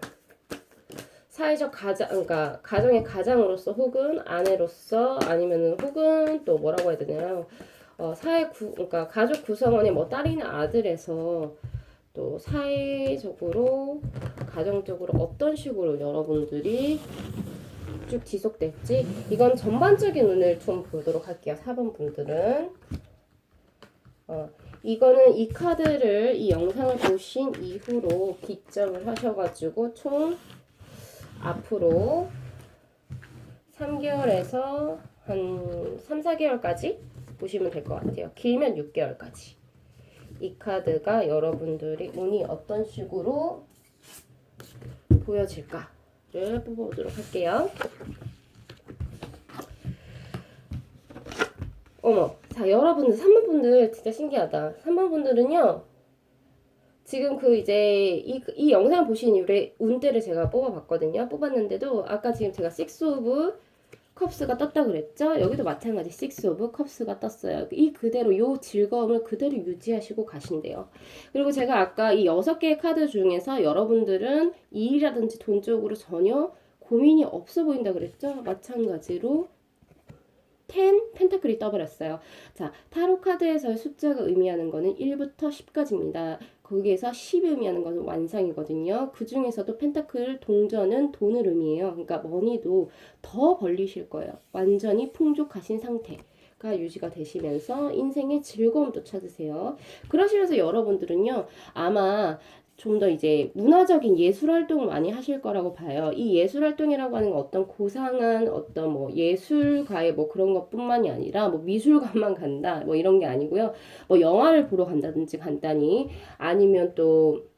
사회적 그러니까 가정의 가장으로서 혹은 아내로서 아니면은 혹은 또 뭐라고 해야 되나요? 그러니까 가족 구성원의 뭐 딸이나 아들에서 또 사회적으로 가정적으로 어떤 식으로 여러분들이 쭉 지속될지 이건 전반적인 운을 좀 보도록 할게요. 4번 분들은 이거는 이 카드를 이 영상을 보신 이후로 기점을 하셔가지고 총 앞으로 3개월에서 한 3, 4개월까지 보시면 될 것 같아요. 길면 6개월까지. 이 카드가 여러분들의 운이 어떤 식으로 보여질까를 뽑아보도록 할게요. 자, 여러분들 3번 분들 진짜 신기하다. 3번 분들은요. 지금 이 영상 보신 이후에 운대를 제가 뽑아봤거든요. 뽑았는데도 아까 지금 제가 6 오브 컵스가 떴다 그랬죠? 여기도 마찬가지 6 오브 컵스가 떴어요. 이 그대로 요 즐거움을 그대로 유지하시고 가신대요. 그리고 제가 아까 이 6개의 카드 중에서 여러분들은 일이라든지 돈 쪽으로 전혀 고민이 없어 보인다 그랬죠? 마찬가지로 10 펜타클이 떠버렸어요. 자, 타로 카드에서의 숫자가 의미하는 거는 1부터 10까지입니다. 거기에서 10이 의미하는 것은 완상이거든요. 그 중에서도 펜타클 동전은 돈을 의미해요. 그러니까 머니도 더 벌리실 거예요. 완전히 풍족하신 상태가 유지가 되시면서 인생의 즐거움도 찾으세요. 그러시면서 여러분들은요, 아마 좀 더 이제 문화적인 예술 활동을 많이 하실 거라고 봐요. 이 예술 활동이라고 하는 건 어떤 고상한 어떤 뭐 예술가의 뭐 그런 것뿐만이 아니라 뭐 미술관만 간다 뭐 이런 게 아니고요. 뭐 영화를 보러 간다든지 간단히 아니면 또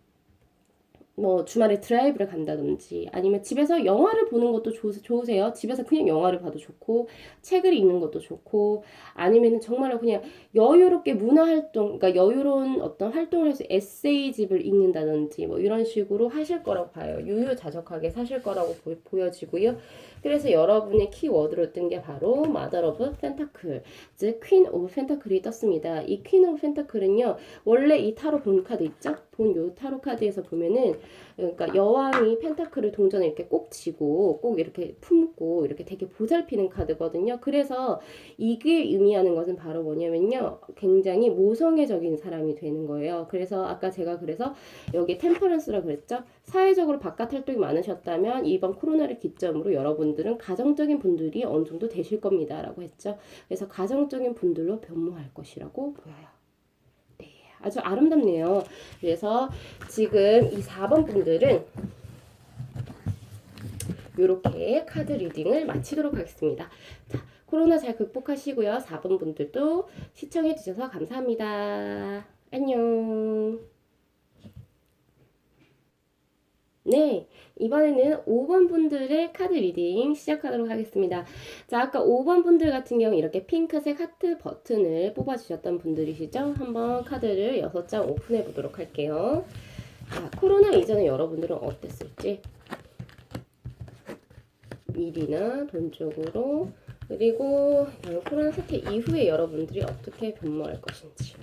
뭐 주말에 드라이브를 간다든지 아니면 집에서 영화를 보는 것도 좋으세요. 집에서 그냥 영화를 봐도 좋고 책을 읽는 것도 좋고 아니면 정말로 그냥 여유롭게 문화 활동, 그러니까 여유로운 어떤 활동을 해서 에세이집을 읽는다든지 뭐 이런 식으로 하실 거라고 봐요. 유유자적하게 사실 거라고 보여지고요. 그래서 여러분의 키워드로 뜬 게 바로 마더 오브 펜타클, 즉 퀸 오브 펜타클이 떴습니다. 이 퀸 오브 펜타클은요, 원래 이 타로 본 카드 있죠? 본 요 타로 카드에서 보면은 그러니까 여왕이 펜타클을 동전에 이렇게 꼭 쥐고 꼭 이렇게 품고 이렇게 되게 보살피는 카드거든요. 그래서 이게 의미하는 것은 바로 뭐냐면요, 굉장히 모성애적인 사람이 되는 거예요. 그래서 아까 제가 그래서 여기 템퍼런스라 그랬죠. 사회적으로 바깥 활동이 많으셨다면 이번 코로나를 기점으로 여러분들은 가정적인 분들이 어느 정도 되실 겁니다 라고 했죠. 그래서 가정적인 분들로 변모할 것이라고 보여요. 네, 아주 아름답네요. 그래서 지금 이 4번 분들은 이렇게 카드 리딩을 마치도록 하겠습니다. 자, 코로나 잘 극복하시고요. 4번 분들도 시청해 주셔서 감사합니다. 안녕. 네, 이번에는 5번 분들의 카드 리딩 시작하도록 하겠습니다. 자, 아까 5번 분들 같은 경우 이렇게 핑크색 하트 버튼을 뽑아주셨던 분들이시죠? 한번 카드를 6장 오픈해 보도록 할게요. 자, 코로나 이전에 여러분들은 어땠을지, 일이나 돈 쪽으로, 그리고 코로나 사태 이후에 여러분들이 어떻게 변모할 것인지.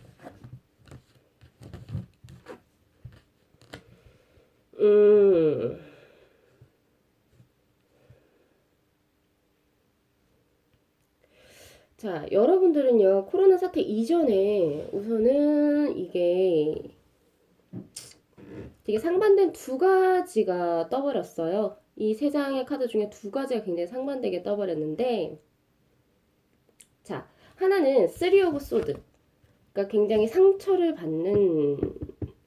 자, 여러분들은요, 코로나 사태 이전에 우선은 이게 되게 상반된 두 가지가 떠버렸어요. 이 세 장의 카드 중에 두 가지가 굉장히 상반되게 떠버렸는데, 자, 하나는 쓰리 오브 소드. 그러니까 굉장히 상처를 받는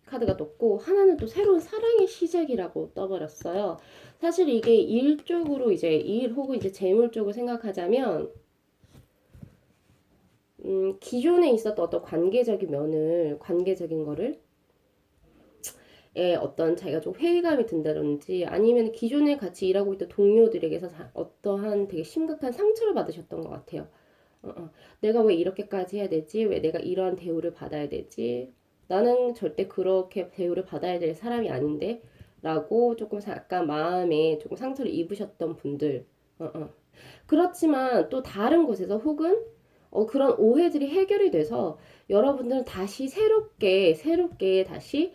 카드가 떴고, 하나는 또 새로운 사랑의 시작이라고 떠버렸어요. 사실 이게 일 쪽으로 이제 일 혹은 이제 재물 쪽을 생각하자면, 기존에 있었던 어떤 관계적인 거를, 어떤 자기가 좀 회의감이 든다든지 아니면 기존에 같이 일하고 있던 동료들에게서 어떠한 되게 심각한 상처를 받으셨던 것 같아요. 내가 왜 이렇게까지 해야 되지? 왜 내가 이러한 대우를 받아야 되지? 나는 절대 그렇게 대우를 받아야 될 사람이 아닌데? 라고 조금 약간 마음에 조금 상처를 입으셨던 분들. 그렇지만 또 다른 곳에서 혹은 그런 오해들이 해결이 돼서 여러분들은 다시 새롭게 다시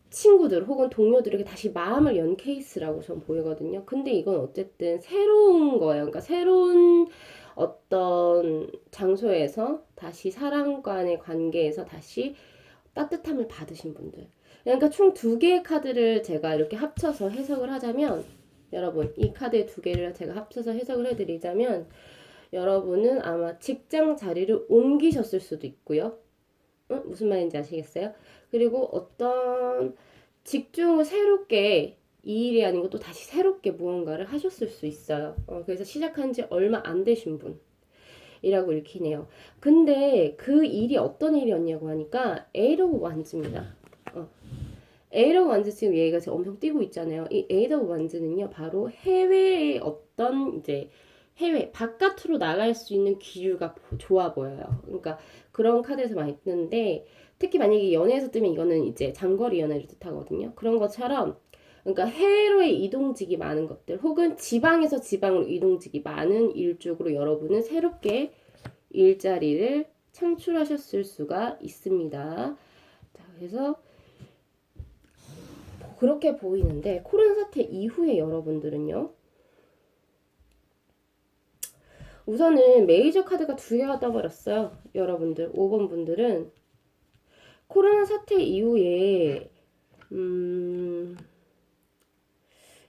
친구들 혹은 동료들에게 다시 마음을 연 케이스라고 전 보이거든요. 근데 이건 어쨌든 새로운 거예요. 그러니까 새로운 어떤 장소에서 다시 사람 간의 관계에서 다시 따뜻함을 받으신 분들. 그러니까 총 두 개의 카드를 제가 이렇게 합쳐서 해석을 하자면, 여러분, 이 카드 두 개를 제가 합쳐서 해석을 해드리자면, 여러분은 아마 직장 자리를 옮기셨을 수도 있고요. 무슨 말인지 아시겠어요? 그리고 어떤 직종을 새롭게 이 일이 아닌 것도 다시 새롭게 무언가를 하셨을 수 있어요. 그래서 시작한 지 얼마 안 되신 분이라고 읽히네요. 근데 그 일이 어떤 일이었냐고 하니까 에이드 오브 완즈입니다. 에이드 오브 완즈 지금 얘가 지금 엄청 뛰고 있잖아요. 이 에이드 오브 완즈는요, 바로 해외의 어떤 이제 해외 바깥으로 나갈 수 있는 기류가 좋아 보여요. 그러니까 그런 카드에서 많이 뜨는데, 특히 만약에 연애에서 뜨면 이거는 이제 장거리 연애를 뜻하거든요. 그런 것처럼 그러니까 해외로의 이동직이 많은 것들 혹은 지방에서 지방으로 이동직이 많은 일 쪽으로 여러분은 새롭게 일자리를 창출하셨을 수가 있습니다. 자, 그래서 그렇게 보이는데 코로나 사태 이후에 여러분들은요, 우선은 메이저 카드가 두 개가 떠버렸어요. 여러분들, 5번 분들은 코로나 사태 이후에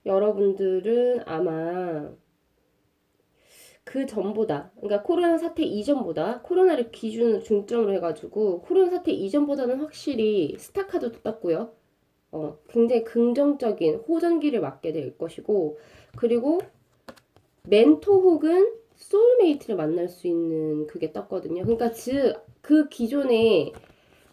여러분들은 아마 그 전보다, 그러니까 코로나 사태 이전보다, 코로나를 기준으로 중점으로 해가지고 코로나 사태 이전보다는 확실히 스타카드도 떴고요. 굉장히 긍정적인 호전기를 맞게 될 것이고, 그리고 멘토 혹은 소울메이트를 만날 수 있는 그게 떴거든요. 그러니까 그 기존에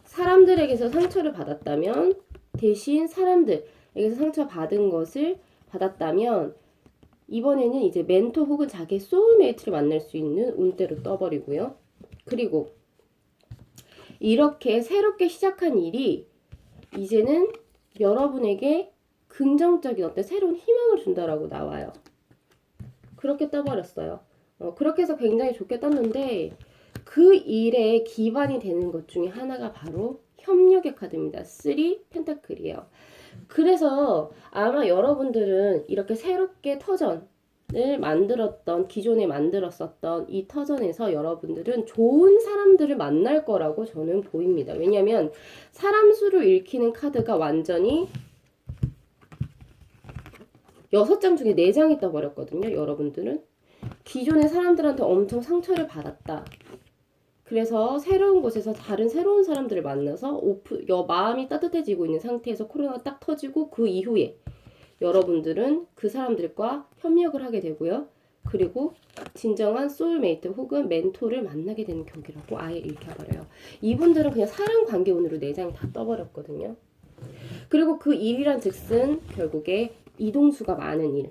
사람들에게서 상처를 받았다면, 대신 사람들에게서 상처받은 것을 받았다면, 이번에는 이제 멘토 혹은 자기 소울메이트를 만날 수 있는 운대로 떠버리고요. 그리고 이렇게 새롭게 시작한 일이 이제는 여러분에게 긍정적인 어떤 새로운 희망을 준다라고 나와요. 그렇게 떠버렸어요. 그렇게 해서 굉장히 좋게 떴는데 그 일에 기반이 되는 것 중에 하나가 바로 협력의 카드입니다. 3 펜타클이에요. 그래서 아마 여러분들은 이렇게 새롭게 터전을 기존에 만들었었던 이 터전에서 여러분들은 좋은 사람들을 만날 거라고 저는 보입니다. 왜냐면 사람 수를 읽히는 카드가 완전히 6장 중에 4장이 떠버렸거든요. 여러분들은 기존의 사람들한테 엄청 상처를 받았다. 그래서 새로운 곳에서 다른 새로운 사람들을 만나서 마음이 따뜻해지고 있는 상태에서 코로나가 딱 터지고 그 이후에 여러분들은 그 사람들과 협력을 하게 되고요. 그리고 진정한 소울메이트 혹은 멘토를 만나게 되는 격이라고 아예 읽혀버려요. 이분들은 그냥 사람 관계 운으로 4장이 다 떠버렸거든요. 그리고 그 일이란 즉슨 결국에 이동수가 많은 일.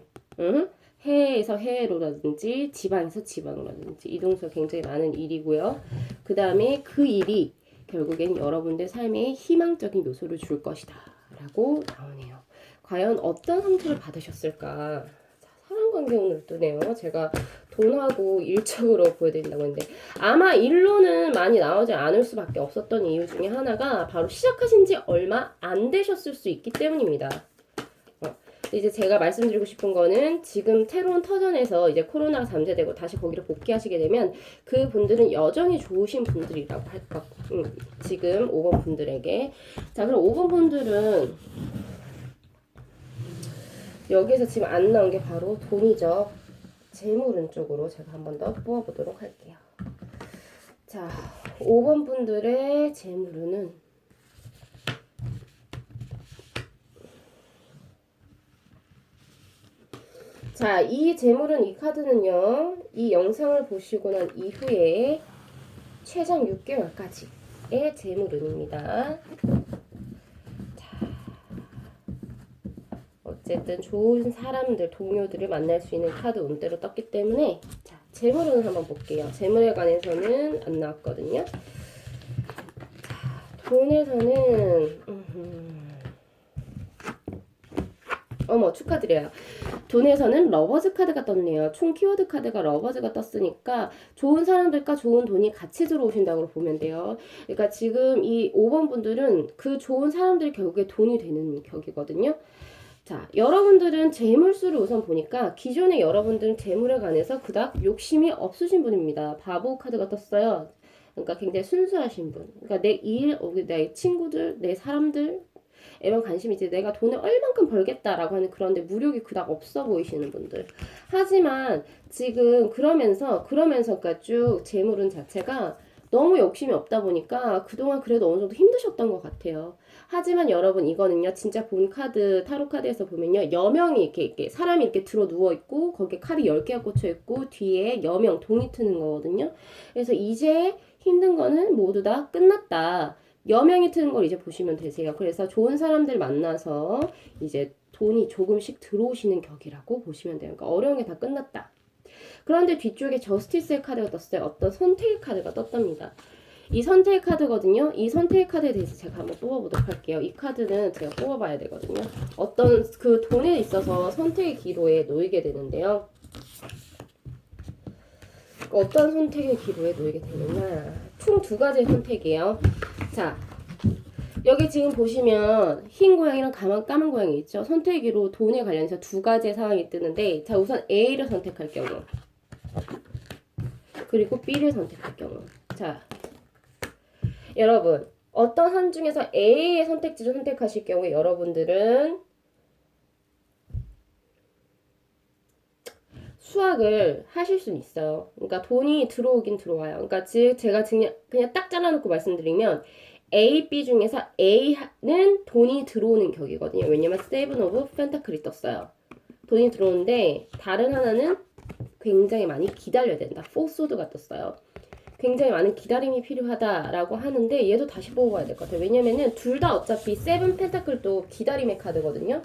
해외에서 해외로라든지 지방에서 지방으로라든지 이동수가 굉장히 많은 일이고요. 그 다음에 그 일이 결국엔 여러분들 삶에 희망적인 요소를 줄 것이다 라고 나오네요. 과연 어떤 상처를 받으셨을까? 사람관계 오늘 뜨네요. 제가 돈하고 일적으로 보여드린다고 했는데 아마 일로는 많이 나오지 않을 수밖에 없었던 이유 중에 하나가 바로 시작하신 지 얼마 안 되셨을 수 있기 때문입니다. 이제 제가 말씀드리고 싶은 거는 지금 새로운 터전에서 이제 코로나가 잠재되고 다시 거기로 복귀하시게 되면 그 분들은 여전히 좋으신 분들이라고 할 것. 지금 5번 분들에게. 자, 그럼 5번 분들은 여기에서 지금 안 나온 게 바로 돈이죠. 재물운 쪽으로 제가 한 번 더 뽑아보도록 할게요. 자, 5번 분들의 재물운은 자, 이 재물은 이 카드는요. 이 영상을 보시고 난 이후에 최장 6개월까지의 재물운입니다. 자, 어쨌든 좋은 사람들, 동료들을 만날 수 있는 카드 운대로 떴기 때문에 자, 재물운을 한번 볼게요. 재물에 관해서는 안 나왔거든요. 자, 돈에서는 어머 축하드려요. 돈에서는 러버즈 카드가 떴네요. 총 키워드 카드가 러버즈가 떴으니까 좋은 사람들과 좋은 돈이 같이 들어오신다고 보면 돼요. 그러니까 지금 이 5번 분들은 그 좋은 사람들이 결국에 돈이 되는 격이거든요. 자, 여러분들은 재물수를 우선 보니까 기존에 여러분들은 재물에 관해서 그닥 욕심이 없으신 분입니다. 바보 카드가 떴어요. 그러니까 굉장히 순수하신 분. 그러니까 내 일, 내 친구들, 내 사람들 에만 관심이 이제 내가 돈을 얼만큼 벌겠다라고 하는 그런데 무력이 그닥 없어 보이시는 분들. 하지만 지금 그러면서가 쭉 재물운 자체가 너무 욕심이 없다 보니까 그동안 그래도 어느 정도 힘드셨던 것 같아요. 하지만 여러분 이거는요 진짜 본 카드 타로 카드에서 보면요 여명이 이렇게 사람이 이렇게 들어 누워 있고 거기에 칼이 10개가 꽂혀 있고 뒤에 여명 동이 트는 거거든요. 그래서 이제 힘든 거는 모두 다 끝났다. 여명이 트는 걸 이제 보시면 되세요. 그래서 좋은 사람들 만나서 이제 돈이 조금씩 들어오시는 격이라고 보시면 돼요. 그러니까 어려운 게 다 끝났다. 그런데 뒤쪽에 저스티스의 카드가 떴어요. 어떤 선택의 카드가 떴답니다. 이 선택의 카드거든요. 이 선택의 카드에 대해서 제가 한번 뽑아보도록 할게요. 이 카드는 제가 뽑아봐야 되거든요. 어떤 그 돈에 있어서 선택의 기로에 놓이게 되는데요. 어떤 선택의 기로에 놓이게 되느냐. 총 2가지의 선택이에요. 자, 여기 지금 보시면 흰 고양이랑 까만 고양이 있죠. 선택기로 돈에 관련해서 2가지의 상황이 뜨는데 자 우선 A를 선택할 경우 그리고 B를 선택할 경우. 자, 여러분 어떤 한 중에서 A의 선택지를 선택하실 경우에 여러분들은 수학을 하실 수는 있어요. 그러니까 돈이 들어오긴 들어와요. 그러니까 제가 그냥 딱 잘라놓고 말씀드리면 A, B 중에서 A는 돈이 들어오는 격이거든요. 왜냐면 세븐 오브 펜타클이 떴어요. 돈이 들어오는데 다른 하나는 굉장히 많이 기다려야 된다. 포소드가 떴어요. 굉장히 많은 기다림이 필요하다라고 하는데 얘도 다시 보고 가야 될 것 같아요. 왜냐면은 둘 다 어차피 세븐 펜타클도 기다림의 카드거든요.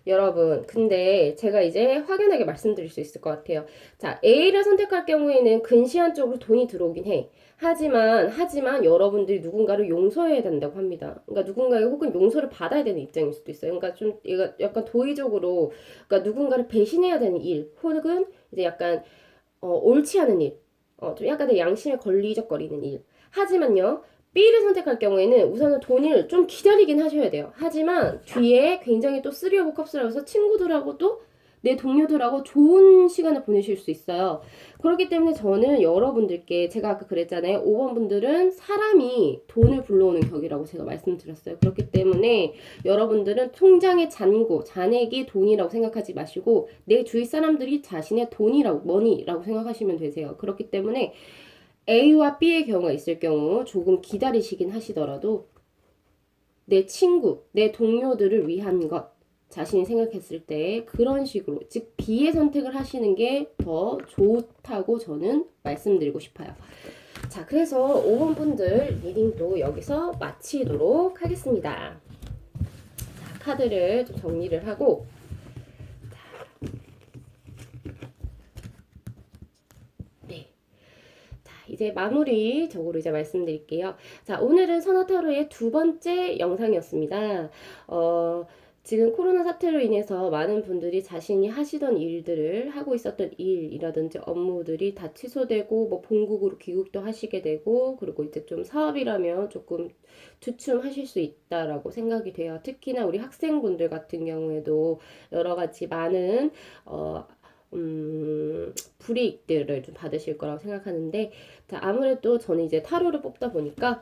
여러분, 근데 제가 이제 확연하게 말씀드릴 수 있을 것 같아요. 자, A를 선택할 경우에는 근시안적으로 돈이 들어오긴 해. 하지만 여러분들이 누군가를 용서해야 된다고 합니다. 그러니까 누군가에게 혹은 용서를 받아야 되는 입장일 수도 있어요. 그러니까 좀 얘가 약간 도의적으로 그러니까 누군가를 배신해야 되는 일 혹은 이제 약간 옳지 않은 일, 좀 약간의 양심에 걸리적거리는 일. 하지만요, B를 선택할 경우에는 우선은 돈을 좀 기다리긴 하셔야 돼요. 하지만 뒤에 굉장히 또 쓰리오브 컵스라서 친구들하고도 내 동료들하고 좋은 시간을 보내실 수 있어요. 그렇기 때문에 저는 여러분들께 제가 아까 그랬잖아요. 5번 분들은 사람이 돈을 불러오는 격이라고 제가 말씀드렸어요. 그렇기 때문에 여러분들은 통장의 잔액이 돈이라고 생각하지 마시고 내 주위 사람들이 자신의 돈이라고 머니라고 생각하시면 되세요. 그렇기 때문에 A와 B의 경우가 있을 경우 조금 기다리시긴 하시더라도 내 친구, 내 동료들을 위한 것 자신이 생각했을 때 그런 식으로 즉 B의 선택을 하시는 게 더 좋다고 저는 말씀드리고 싶어요. 자, 그래서 5번 분들 리딩도 여기서 마치도록 하겠습니다. 자, 카드를 좀 정리를 하고 이제 마무리적으로 이제 말씀드릴게요. 자, 오늘은 선화타로의 두 번째 영상이었습니다. 지금 코로나 사태로 인해서 많은 분들이 자신이 하시던 일들을 하고 있었던 일이라든지 업무들이 다 취소되고 뭐 본국으로 귀국도 하시게 되고 그리고 이제 좀 사업이라면 조금 주춤하실 수 있다라고 생각이 돼요. 특히나 우리 학생분들 같은 경우에도 여러 가지 많은 불이익들을 좀 받으실 거라고 생각하는데, 자, 아무래도 저는 이제 타로를 뽑다 보니까,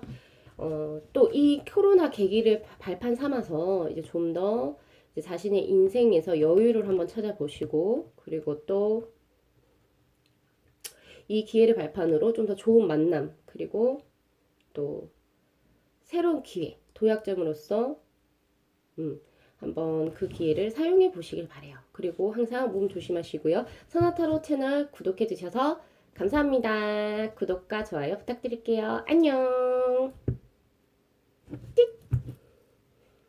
또 이 코로나 계기를 발판 삼아서 이제 좀 더 자신의 인생에서 여유를 한번 찾아보시고, 그리고 또 이 기회를 발판으로 좀 더 좋은 만남, 그리고 또 새로운 기회, 도약점으로서, 한번 그 기회를 사용해 보시길 바래요. 그리고 항상 몸 조심하시고요. 선화타로 채널 구독해 주셔서 감사합니다. 구독과 좋아요 부탁드릴게요. 안녕. 띡.